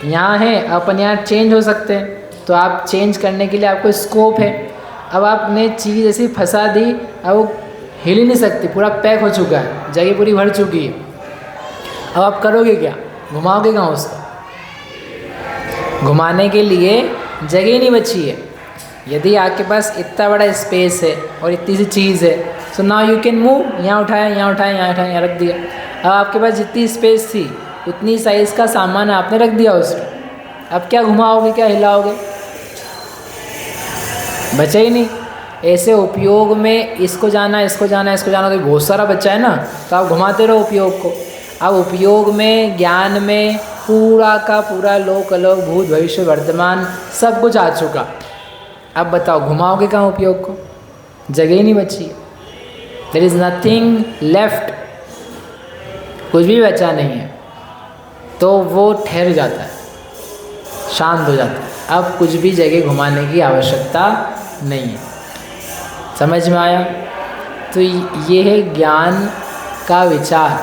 Speaker 1: यहाँ है, अपन यहाँ चेंज हो सकते हैं, तो आप चेंज करने के लिए आपको स्कोप है। अब आपने चीज़ ऐसी फंसा दी, अब वो हिल ही नहीं सकती, पूरा पैक हो चुका है, जगह पूरी भर चुकी है। अब आप करोगे क्या? घुमाओगे कहाँ उसको? घुमाने के लिए जगह ही नहीं बची है। यदि आपके पास इतना बड़ा स्पेस है और इतनी सी चीज़ है, so now you can move. यहाँ उठाया, यहाँ उठाया, यहाँ उठाया, यहाँ रख दिया। अब आपके पास जितनी स्पेस थी उतनी साइज़ का सामान आपने रख दिया उसमें, अब क्या घुमाओगे, क्या हिलाओगे, बचा ही नहीं। ऐसे उपयोग में इसको जाना, इसको जाना, इसको जाना, तो बहुत सारा बच्चा है ना, तो आप घुमाते रहो उपयोग को। अब उपयोग में, ज्ञान में पूरा का पूरा लोक अलौक भूत भविष्य वर्तमान सब कुछ आ चुका। अब बताओ घुमाओगे कहाँ उपयोग को, जगह ही नहीं बची। देयर इज़ नथिंग लेफ्ट, कुछ भी बचा नहीं है, तो वो ठहर जाता है, शांत हो जाता है। अब कुछ भी जगह घुमाने की आवश्यकता नहीं है। समझ में आया? तो ये है ज्ञान का विचार,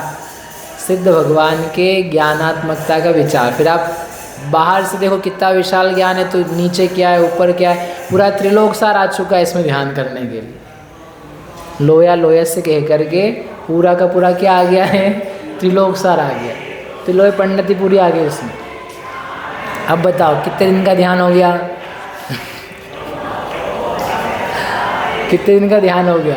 Speaker 1: सिद्ध भगवान के ज्ञानात्मकता का विचार। फिर आप बाहर से देखो कितना विशाल ज्ञान है, तो नीचे क्या है, ऊपर क्या है, पूरा त्रिलोक सार आ चुका है इसमें ध्यान करने के लिए। लोया लोयस से कह करके पूरा का पूरा क्या आ गया है, त्रिलोक सार आ गया, त्रिलोक पंडिती पूरी आ गई उसमें। अब बताओ कितने दिन का ध्यान हो गया कितने दिन का ध्यान हो गया।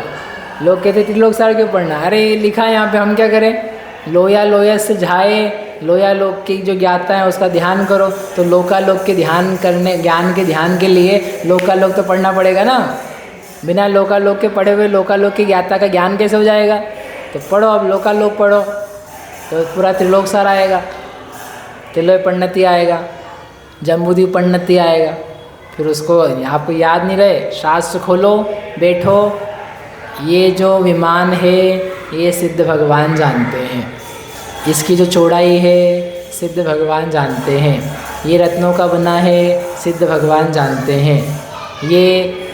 Speaker 1: लोग कहते त्रिलोक सार क्यों पढ़ना, अरे लिखा है यहाँ पे, हम क्या करें, लोया लोयस से झाए, लोया लोक की जो ज्ञाता है उसका ध्यान करो। तो लोकालोक के ध्यान करने, ज्ञान के ध्यान के लिए लोकालोक तो पढ़ना पड़ेगा ना। बिना लोकालोक के पढ़े हुए लोकालोक की ज्ञाता का ज्ञान कैसे हो जाएगा। तो पढ़ो, अब लोकालोक पढ़ो तो पूरा त्रिलोक सार आएगा, त्रिलोक पंडिती आएगा, जम्बूद्वीप पंडिती आएगा। फिर उसको आपको याद नहीं रहे, शास्त्र खोलो, बैठो, ये जो विमान है ये सिद्ध भगवान जानते हैं, इसकी जो चौड़ाई है सिद्ध भगवान जानते हैं, ये रत्नों का बना है सिद्ध भगवान जानते हैं, ये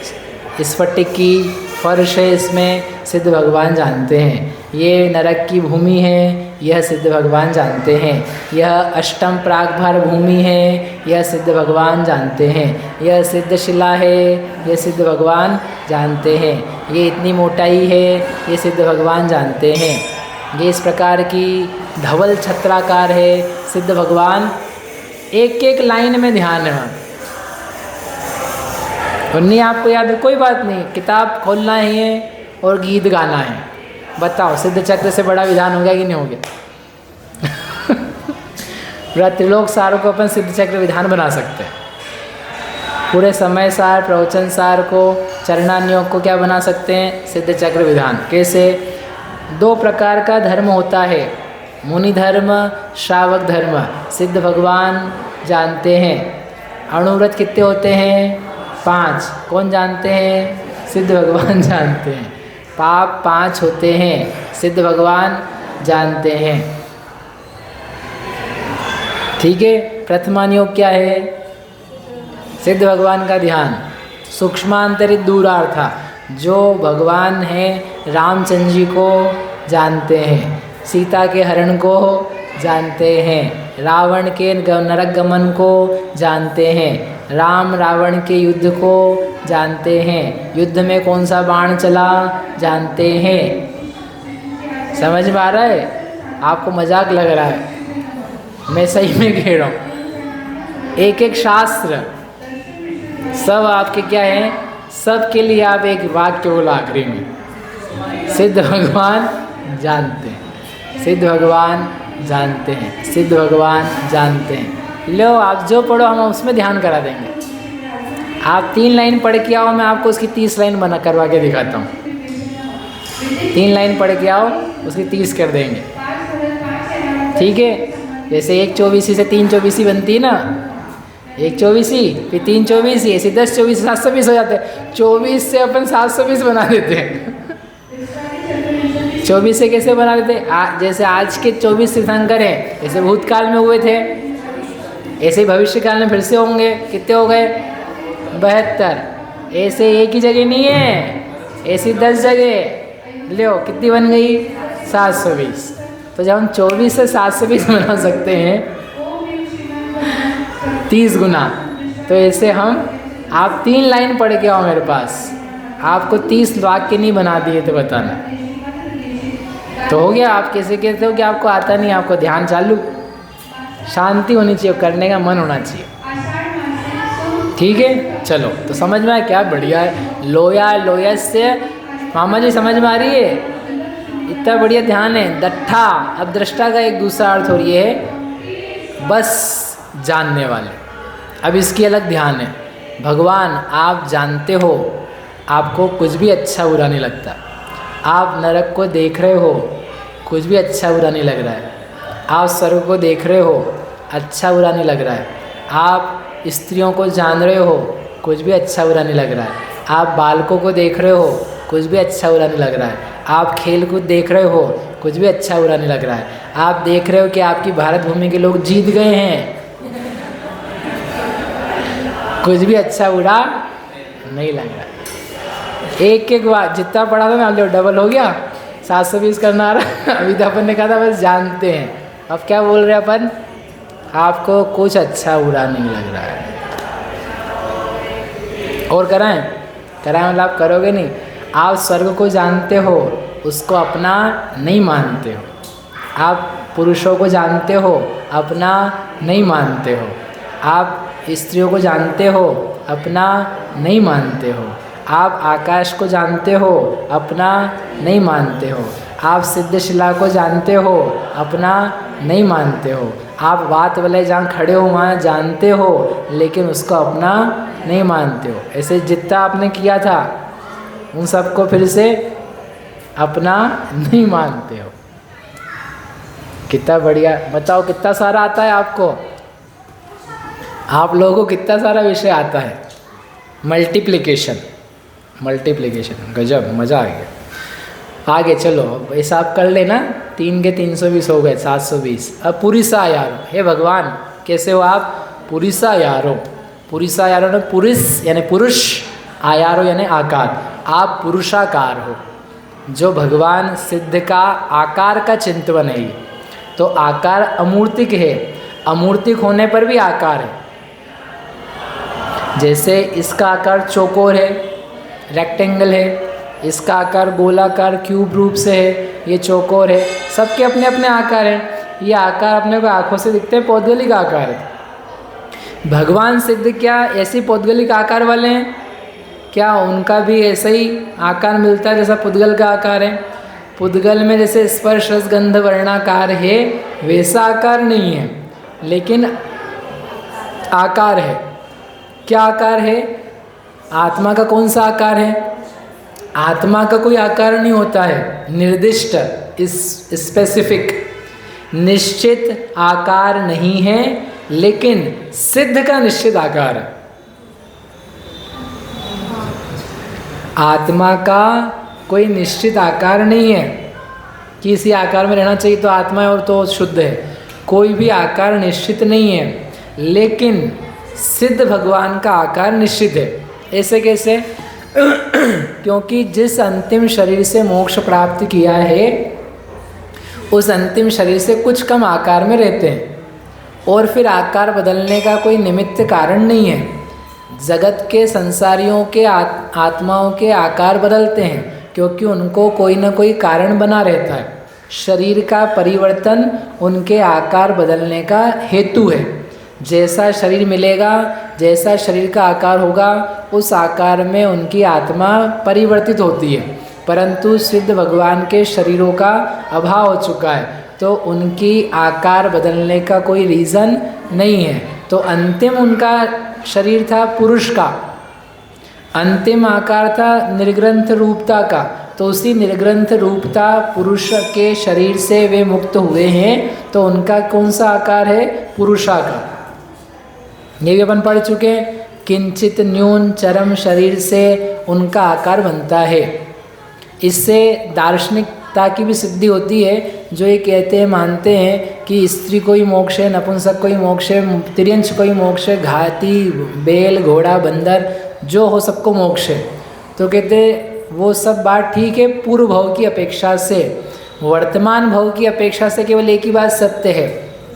Speaker 1: स्फटिक की फर्श है इसमें सिद्ध भगवान जानते हैं, ये नरक की भूमि है यह सिद्ध भगवान जानते हैं, यह अष्टम प्रागभार भूमि है यह सिद्ध भगवान जानते हैं, यह सिद्ध शिला है यह सिद्ध भगवान जानते हैं, ये इतनी मोटाई है ये सिद्ध भगवान जानते हैं, ये इस प्रकार की धवल छत्राकार है सिद्ध भगवान। एक एक लाइन में ध्यान है वहाँ, और नहीं आपको याद है कोई बात नहीं, किताब खोलना ही है और गीत गाना है। बताओ सिद्ध चक्र से बड़ा विधान हो गया कि नहीं हो गया पूरा त्रिलोक सार को अपन सिद्ध चक्र विधान बना सकते हैं। पूरे समय सार, प्रवचन सार को, चरणान्योग को क्या बना सकते हैं, सिद्ध चक्र विधान। कैसे? दो प्रकार का धर्म होता है, मुनि धर्म, श्रावक धर्म, सिद्ध भगवान जानते हैं। अणुव्रत कितने होते हैं? 5। कौन जानते हैं? सिद्ध भगवान जानते हैं। पाप 5 होते हैं, सिद्ध भगवान जानते हैं। ठीक है, प्रथमान योग क्या है? सिद्ध भगवान का ध्यान। सूक्ष्मांतरित दूरार्था, जो भगवान है रामचंद्र जी को जानते हैं, सीता के हरण को जानते हैं, रावण के नरक गमन को जानते हैं, राम रावण के युद्ध को जानते हैं, युद्ध में कौन सा बाण चला जानते हैं। समझ में आ रहा है? आपको मजाक लग रहा है, मैं सही में कह रहा हूँ। एक एक शास्त्र सब आपके क्या है, सब के लिए आप एक वाक्य बोला आखिरी में, सिद्ध भगवान जानते हैं, सिद्ध भगवान जानते हैं, सिद्ध भगवान जानते हैं। लो आप जो पढ़ो हम उसमें ध्यान करा देंगे। आप 3 लाइन पढ़ के आओ, मैं आपको उसकी 30 लाइन बना करवा के दिखाता हूँ। 3 लाइन पढ़ के आओ, उसकी 30 कर देंगे। ठीक है, जैसे 1 चौबीसी से 3 चौबीसी बनती है ना, 1 चौबीसी फिर 3 चौबीसी, ऐसे 10 चौबीस 720 हो जाते हैं। 24 से अपन 720 बना देते हैं 24 से कैसे बना देते? जैसे आज के 24 तीर्थंकर हैं, जैसे भूतकाल में हुए थे, ऐसे भविष्य काल में फिर से होंगे। कितने हो गए? 72। ऐसे एक ही जगह नहीं है, ऐसी 10 जगह। लो कितनी बन गई? 720। तो जब हम 24 से 720 बना सकते हैं 30 गुना, तो ऐसे हम, आप 3 लाइन पढ़ के आओ मेरे पास, आपको 30 वाक्य नहीं बना दिए तो बताना। तो हो गया। आप कैसे कहते हो कि आपको आता नहीं, आपको ध्यान चालू, शांति होनी चाहिए, करने का मन होना चाहिए। ठीक है, चलो तो समझ में आया क्या? बढ़िया है। लोया लोयस से मामा जी समझ में आ रही है? इतना बढ़िया ध्यान है। दट्ठा, अब दृष्टा का एक दूसरा अर्थ हो रही है बस जानने वाले। अब इसकी अलग ध्यान है। भगवान आप जानते हो, आपको कुछ भी अच्छा बुरा नहीं लगता। आप नरक को देख रहे हो, कुछ भी अच्छा बुरा नहीं लग रहा है। आप स्वर्ग को देख रहे हो, अच्छा बुरा नहीं लग रहा है। आप स्त्रियों को जान रहे हो, कुछ भी अच्छा बुरा नहीं लग रहा है। आप बालकों को देख रहे हो, कुछ भी अच्छा बुरा नहीं लग रहा है। आप खेल कूद देख रहे हो, कुछ भी अच्छा बुरा नहीं लग रहा है। आप देख रहे हो कि आपकी भारत भूमि के लोग जीत गए हैं, कुछ भी अच्छा बुरा नहीं लग रहा है। एक एक बार जितना पढ़ा था ना डबल हो गया, 720 करना आ रहा। अभी तो अपन ने कहा था बस जानते हैं, अब क्या बोल रहे अपन, आपको कुछ अच्छा बुरा नहीं लग रहा है। और कराएं मतलब आप करोगे नहीं। आप स्वर्ग को जानते हो, उसको अपना नहीं मानते हो। आप पुरुषों को जानते हो, अपना नहीं मानते हो। आप स्त्रियों को जानते हो, अपना नहीं मानते हो। आप आकाश को जानते हो, अपना नहीं मानते हो। आप सिद्धशिला को जानते हो, अपना नहीं मानते हो। आप बात वाले जहाँ खड़े हो वहाँ जानते हो, लेकिन उसको अपना नहीं मानते हो। ऐसे जितना आपने किया था उन सबको फिर से अपना नहीं मानते हो। कितना बढ़िया, बताओ कितना सारा आता है आपको, आप लोगों को कितना सारा विषय आता है। मल्टीप्लिकेशन गजब, मज़ा आ गया। आगे चलो, हिसाब कर लेना। 3 के 320 हो गए, 720। अब पुरिसा यारो, हे भगवान कैसे हो आप? पुरिसा यारो ने पुरुष यानी पुरुष, आयारो यानी आकार। आप पुरुषाकार हो। जो भगवान सिद्ध का आकार का चिंतन है, तो आकार अमूर्तिक है। अमूर्तिक होने पर भी आकार है। जैसे इसका आकार चौकोर है, रेक्टेंगल है, इसका आकार गोलाकार क्यूब रूप से है, ये चौकोर है। सबके अपने अपने आकार हैं। ये आकार अपने को आँखों से दिखते हैं, पौद्गलिक आकार है। भगवान सिद्ध क्या ऐसी पौद्गलिक आकार वाले हैं? क्या उनका भी ऐसा ही आकार मिलता है जैसा पुद्गल का आकार है? पुद्गल में जैसे स्पर्श रस गंध वर्णाकार है, वैसा आकार नहीं है, लेकिन आकार है। क्या आकार है? आत्मा का कौन सा आकार है? आत्मा का कोई आकार नहीं होता है निर्दिष्ट, स्पेसिफिक, निश्चित आकार नहीं है, लेकिन सिद्ध का निश्चित आकार है। आत्मा का कोई निश्चित आकार नहीं है कि इसी आकार में रहना चाहिए तो आत्मा है और तो शुद्ध है। कोई भी आकार निश्चित नहीं है, लेकिन सिद्ध भगवान का आकार निश्चित है। ऐसे कैसे? क्योंकि जिस अंतिम शरीर से मोक्ष प्राप्त किया है, उस अंतिम शरीर से कुछ कम आकार में रहते हैं, और फिर आकार बदलने का कोई निमित्त कारण नहीं है। जगत के संसारियों के आत्माओं के आकार बदलते हैं, क्योंकि उनको कोई ना कोई कारण बना रहता है। शरीर का परिवर्तन उनके आकार बदलने का हेतु है। जैसा शरीर मिलेगा, जैसा शरीर का आकार होगा, उस आकार में उनकी आत्मा परिवर्तित होती है। परंतु सिद्ध भगवान के शरीरों का अभाव हो चुका है, तो उनकी आकार बदलने का कोई रीज़न नहीं है। तो अंतिम उनका शरीर था पुरुष का, अंतिम आकार था निर्ग्रंथ रूपता का, तो उसी निर्ग्रंथ रूपता पुरुष के शरीर से वे मुक्त हुए हैं, तो उनका कौन सा आकार है? पुरुषाकार। ये भी अपन पढ़ चुके हैं। किंचित न्यून चरम शरीर से उनका आकार बनता है। इससे दार्शनिकता की भी सिद्धि होती है, जो ये कहते हैं, मानते हैं कि स्त्री को ही मोक्ष है, नपुंसक को ही मोक्ष है, तिर्यंश को ही मोक्ष है, घाती बैल घोड़ा बंदर जो हो सबको मोक्ष है। तो कहते वो सब बात ठीक है, पूर्व भव की अपेक्षा से, वर्तमान भव की अपेक्षा से केवल एक ही बात सत्य है,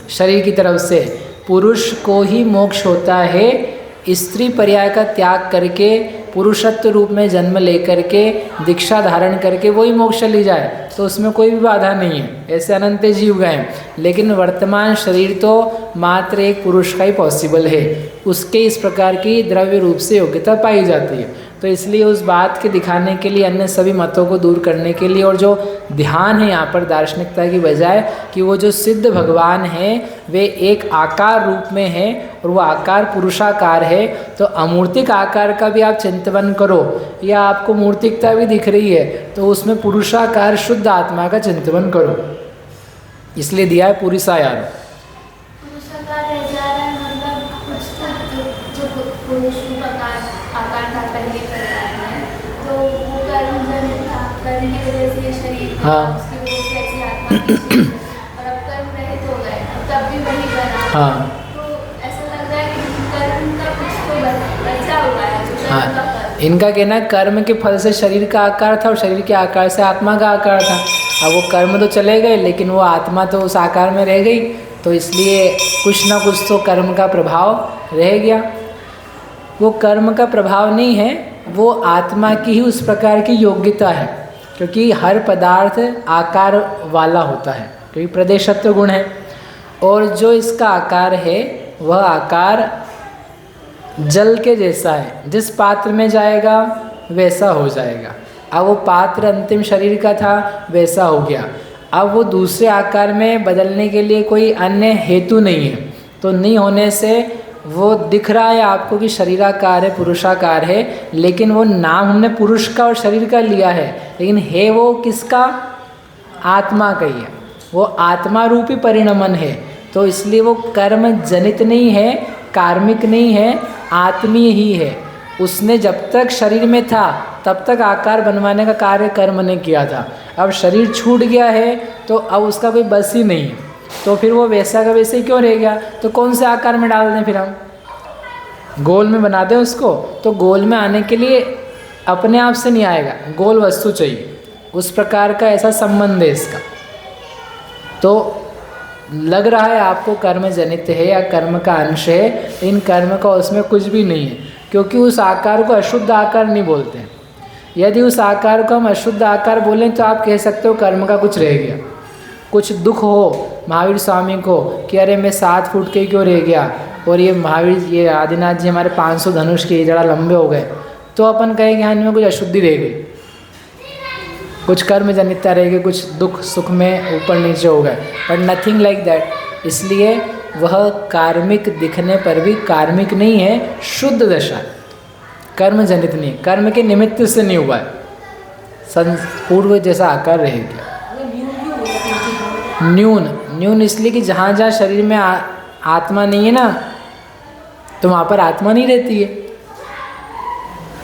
Speaker 1: शरीर की तरफ से पुरुष को ही मोक्ष होता है। स्त्री पर्याय का त्याग करके पुरुषत्व रूप में जन्म लेकर के दीक्षा धारण करके वही मोक्ष ली जाए तो उसमें कोई भी बाधा नहीं है, ऐसे अनंत जीव गए। लेकिन वर्तमान शरीर तो मात्र एक पुरुष का ही पॉसिबल है, उसके इस प्रकार की द्रव्य रूप से योग्यता पाई जाती है। तो इसलिए उस बात के दिखाने के लिए, अन्य सभी मतों को दूर करने के लिए, और जो ध्यान है यहाँ पर दार्शनिकता की बजाय कि वो जो सिद्ध भगवान है वे एक आकार रूप में है और वो आकार पुरुषाकार है, तो अमूर्तिक आकार का भी आप चिंतन करो या आपको मूर्तिकता भी दिख रही है तो उसमें पुरुषाकार शुद्ध आत्मा का चिंतन करो, इसलिए दिया है पुरुषायार। हाँ हाँ हाँ, इनका कहना है कर्म के फल से शरीर का आकार था और शरीर के आकार से आत्मा का आकार था। अब वो कर्म तो चले गए लेकिन वो आत्मा तो उस आकार में रह गई, तो इसलिए कुछ ना कुछ तो कर्म का प्रभाव रह गया। वो कर्म का प्रभाव नहीं है, वो आत्मा की ही उस प्रकार की योग्यता है, क्योंकि हर पदार्थ आकार वाला होता है, क्योंकि प्रदेशत्व गुण है। और जो इसका आकार है वह आकार जल के जैसा है, जिस पात्र में जाएगा वैसा हो जाएगा। अब वो पात्र अंतिम शरीर का था, वैसा हो गया। अब वो दूसरे आकार में बदलने के लिए कोई अन्य हेतु नहीं है, तो नहीं होने से वो दिख रहा है आपको कि शरीराकार है, पुरुषाकार है, लेकिन वो नाम हमने पुरुष का और शरीर का लिया है, लेकिन है वो किसका? आत्मा का ही है। वो आत्मा रूपी परिणमन है, तो इसलिए वो कर्म जनित नहीं है, कार्मिक नहीं है, आत्मीय ही है। उसने जब तक शरीर में था तब तक आकार बनवाने का कार्य कर्म ने किया था। अब शरीर छूट गया है तो अब उसका कोई बस ही नहीं है, तो फिर वो वैसा का वैसे ही क्यों रह गया? तो कौन से आकार में डाल दें फिर हम? गोल में बना दें उसको? तो गोल में आने के लिए अपने आप से नहीं आएगा, गोल वस्तु चाहिए। उस प्रकार का ऐसा संबंध है इसका। तो लग रहा है आपको कर्म जनित है या कर्म का अंश है, इन कर्म का उसमें कुछ भी नहीं है, क्योंकि उस आकार को अशुद्ध आकार नहीं बोलते हैं। यदि उस आकार को हम अशुद्ध आकार बोलें तो आप कह सकते हो कर्म का कुछ रह गया। कुछ दुख हो महावीर स्वामी को कि अरे मैं 7 फुट के क्यों रह गया, और ये महावीर, ये आदिनाथ जी हमारे 500 धनुष के जरा लंबे हो गए, तो अपन कहेंगे हाँ इनमें कुछ अशुद्धि रह गई, कुछ कर्म जनितता रह गई, कुछ दुख सुख में ऊपर नीचे हो गए, बट नथिंग लाइक दैट। इसलिए वह कार्मिक दिखने पर भी कार्मिक नहीं है, शुद्ध दशा, कर्म जनित नहीं, कर्म के निमित्त से नहीं हुआ है, पूर्व जैसा आकार रह गया। न्यून इसलिए कि जहाँ जहाँ शरीर में आत्मा नहीं है ना, तो वहाँ पर आत्मा नहीं रहती है।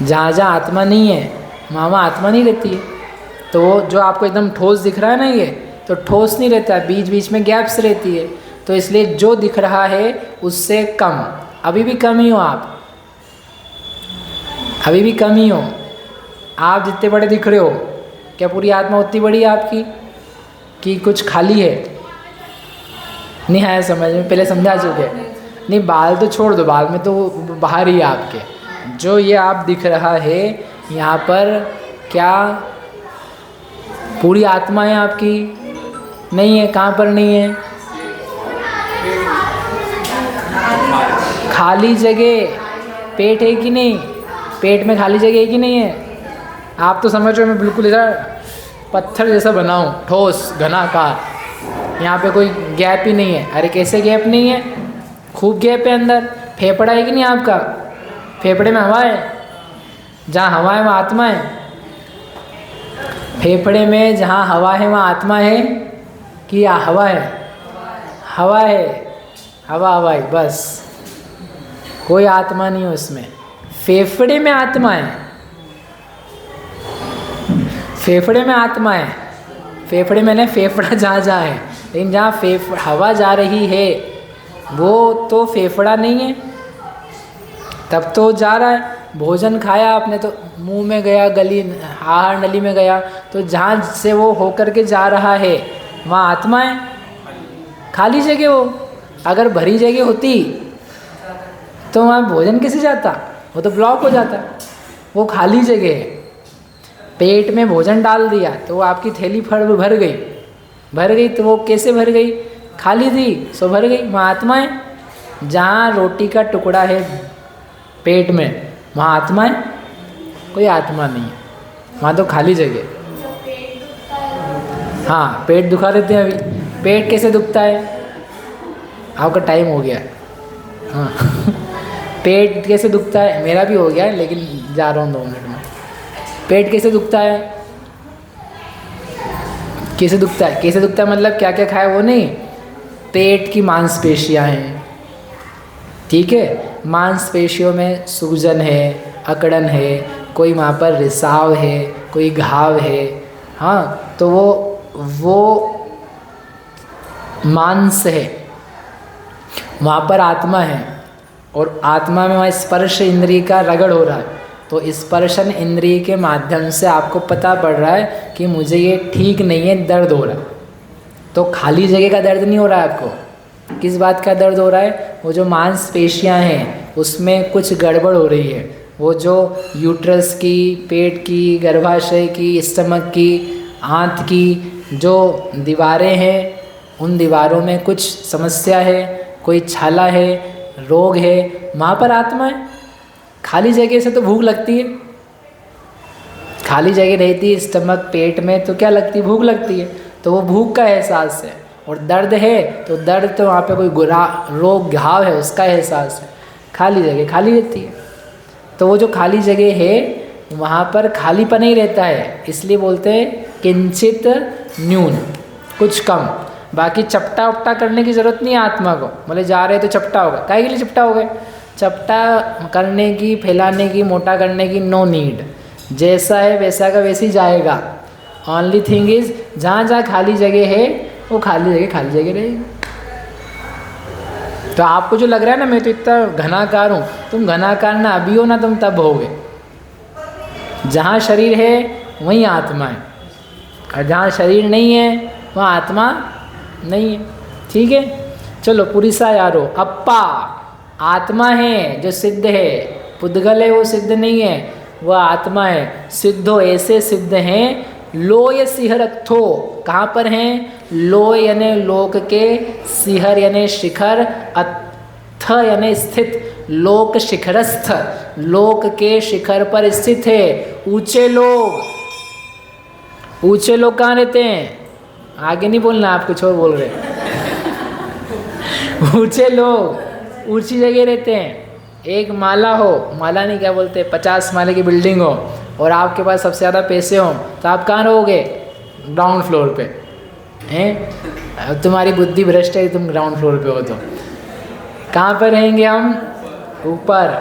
Speaker 1: जहाँ जहाँ आत्मा नहीं है वहाँ आत्मा नहीं रहती है। तो वो जो आपको एकदम ठोस दिख रहा है ना, ये तो ठोस नहीं रहता, बीच बीच में गैप्स रहती है। तो इसलिए जो दिख रहा है उससे कम, अभी भी कम ही हो आप, अभी भी कम ही हो आप। जितने बड़े दिख रहे हो, क्या पूरी आत्मा उतनी बड़ी है आपकी कि कुछ खाली है? नहीं आया समझ में? पहले समझा चुके। नहीं, बाल तो छोड़ दो, बाल में तो बाहर ही है आपके। जो ये आप दिख रहा है यहाँ पर, क्या पूरी आत्मा है आपकी? नहीं है। कहाँ पर नहीं है? खाली जगह, पेट है कि नहीं? पेट में खाली जगह है कि नहीं है? आप तो समझ रहे हो मैं बिल्कुल इधर पत्थर जैसा बना हूँ, ठोस घनाकार, यहाँ पे कोई गैप ही नहीं है। अरे कैसे गैप नहीं है? खूब गैप है अंदर। फेफड़ा है कि नहीं आपका? फेफड़े में हवा है, जहाँ हवा है वहाँ आत्मा है। फेफड़े में जहाँ हवा है वहाँ आत्मा है कि हवा है? हवा है, हवा है बस, कोई आत्मा नहीं है उसमें। फेफड़े में आत्मा है, फेफड़े में आत्मा है। फेफड़े में नहीं, फेफड़ा जहाँ जहाँ है, लेकिन जहाँ हवा जा रही है वो तो फेफड़ा नहीं है, तब तो जा रहा है। भोजन खाया आपने तो मुंह में गया, गली आहार नली में गया, तो जहाँ से वो होकर के जा रहा है वहाँ आत्मा है। खाली जगह वो, अगर भरी जगह होती तो वहाँ भोजन कैसे जाता? वो तो ब्लॉक हो जाता। वो खाली जगह है। पेट में भोजन डाल दिया तो वो आपकी थैली भर गई, तो वो कैसे भर गई? खाली थी सो भर गई, वहाँ आत्मा है। जहाँ रोटी का टुकड़ा है पेट में वहाँ आत्मा है, कोई आत्मा नहीं है, वहाँ तो खाली जगह। हाँ, पेट दुखा देते हैं अभी। पेट कैसे दुखता है? आपका टाइम हो गया। हाँ पेट कैसे दुखता है? मेरा भी हो गया है, लेकिन जा रहा हूँ 2 मिनट में। पेट कैसे दुखता है? कैसे दुखता है? कैसे दुखता है मतलब क्या क्या खाए वो नहीं, पेट की मांसपेशियाँ हैं, ठीक है, मांसपेशियों में सूजन है, अकड़न है, कोई वहाँ पर रिसाव है, कोई घाव है, हाँ, तो वो मांस है, वहाँ पर आत्मा है, और आत्मा में वहाँ स्पर्श इंद्रिय का रगड़ हो रहा है, तो स्पर्शन इंद्रिय के माध्यम से आपको पता पड़ रहा है कि मुझे ये ठीक नहीं है, दर्द हो रहा है। तो खाली जगह का दर्द नहीं हो रहा है आपको। किस बात का दर्द हो रहा है? वो जो मांसपेशियाँ हैं उसमें कुछ गड़बड़ हो रही है, वो जो यूट्रस की, पेट की, गर्भाशय की, स्टमक की, आंत की जो दीवारें हैं, उन दीवारों में कुछ समस्या है, कोई छाला है, रोग है, वहाँ पर आत्मा है। खाली जगह से तो भूख लगती है, खाली जगह रहती है स्टमक, पेट में, तो क्या लगती है? भूख लगती है, तो वो भूख का एहसास है। और दर्द है तो दर्द, तो वहाँ पे कोई रोग घाव है, उसका एहसास है। खाली जगह खाली रहती है, तो वो जो खाली जगह है वहाँ पर खालीपन ही रहता है, इसलिए बोलते हैं किंचित न्यून, कुछ कम। बाकी चपटा उपटा करने की ज़रूरत नहीं है आत्मा को। बोले जा रहे तो चपटा होगा, काहे के लिए चपटा हो गए? चपटा करने की, फैलाने की, मोटा करने की नो नीड। जैसा है वैसा का वैसे ही जाएगा। ओनली थिंग इज़ जहाँ जहाँ खाली जगह है वो खाली जगह रहेगी। तो आपको जो लग रहा है ना मैं तो इतना घनाकार हूँ, तुम घनाकार ना अभी हो ना, तुम तब होगे। जहाँ शरीर है वहीं आत्मा है, और जहाँ शरीर नहीं है वहाँ आत्मा नहीं है। ठीक है, चलो पुरिसा यारो। अप्पा आत्मा है जो सिद्ध है, पुद्गल है वो सिद्ध नहीं है, वह आत्मा है। सिद्धो ऐसे सिद्ध हैं, लोय सिहरत्थो, कहाँ पर हैं? लोय यानी लोक के, सिहर यानी शिखर, अत्थ यानी स्थित, लोक शिखरस्थ, लोक के शिखर पर स्थित है। ऊंचे लोग, ऊंचे लोग कहाँ रहते हैं? आगे नहीं बोलना, आप कुछ और बोल रहे हैं। ऊंचे लोग ऊंची जगह रहते हैं। एक माला हो, माला नहीं क्या बोलते, 50 माले की बिल्डिंग हो, और आपके पास सबसे ज़्यादा पैसे हों, तो आप कहाँ रहोगे? ग्राउंड फ्लोर पे हैं? तुम्हारी बुद्धि भ्रष्ट है, तुम ग्राउंड फ्लोर पे हो तो कहाँ पर रहेंगे हम? ऊपर।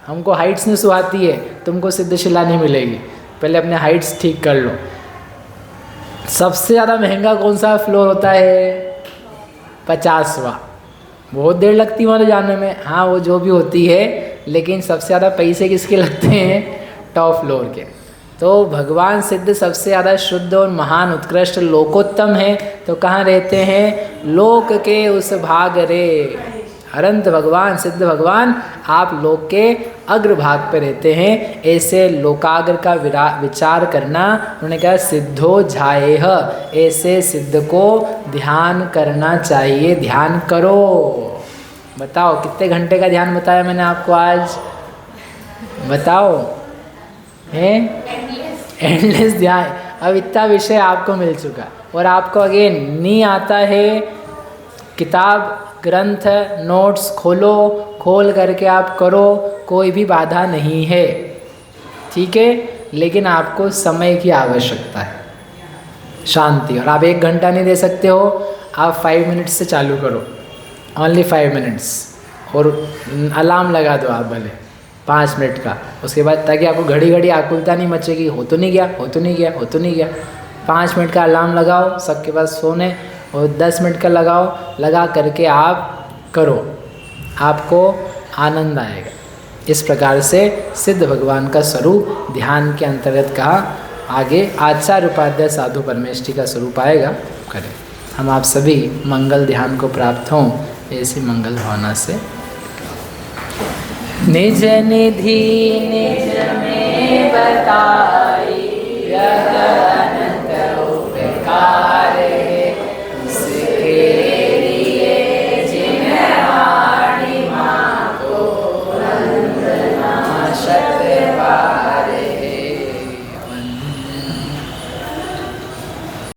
Speaker 1: हमको हाइट्स नहीं सुहाती है, तुमको सिद्धशिला नहीं मिलेगी। पहले अपने हाइट्स ठीक कर लो। सबसे ज़्यादा महंगा कौन सा फ्लोर होता है? 50वां। बहुत देर लगती है वहाँ तो जाने में। हाँ, वो जो भी होती है, लेकिन सबसे ज़्यादा पैसे किसके लगते हैं? टॉप फ्लोर के। तो भगवान सिद्ध सबसे ज़्यादा शुद्ध और महान उत्कृष्ट लोकोत्तम है, तो कहाँ रहते हैं? लोक के उस भाग रे। अनंत भगवान, सिद्ध भगवान आप लोक के अग्रभाग पे रहते हैं। ऐसे लोकाग्र का विचार करना, उन्होंने कहा सिद्धो झाएह, ऐसे सिद्ध को ध्यान करना चाहिए। ध्यान करो। बताओ कितने घंटे का ध्यान बताया मैंने आपको आज? बताओ हैं? एंडलेस ध्यान। अब इतना विषय आपको मिल चुका, और आपको अगेन नहीं आता है, किताब ग्रंथ नोट्स खोलो, खोल करके आप करो, कोई भी बाधा नहीं है। ठीक है, लेकिन आपको समय की आवश्यकता है, शांति। और आप 1 घंटा नहीं दे सकते हो, आप 5 मिनट्स से चालू करो, ओनली 5 मिनट्स, और अलार्म लगा दो आप भले 5 मिनट का। उसके बाद ताकि आपको घड़ी घड़ी आकुलता नहीं मचेगी, हो तो नहीं गया, हो तो नहीं गया, हो तो नहीं गया। 5 मिनट का अलार्म लगाओ, सबके पास सोने, और 10 मिनट का लगाओ, लगा करके आप करो, आपको आनंद आएगा। इस प्रकार से सिद्ध भगवान का स्वरूप ध्यान के अंतर्गत कहा। आगे आचार्य उपाध्याय साधु परमेष्ठी का स्वरूप आएगा, करें। हम आप सभी मंगल ध्यान को प्राप्त हों, ऐसी मंगल भावना से। निज निधि निज में बताई, यह अनंत उपकार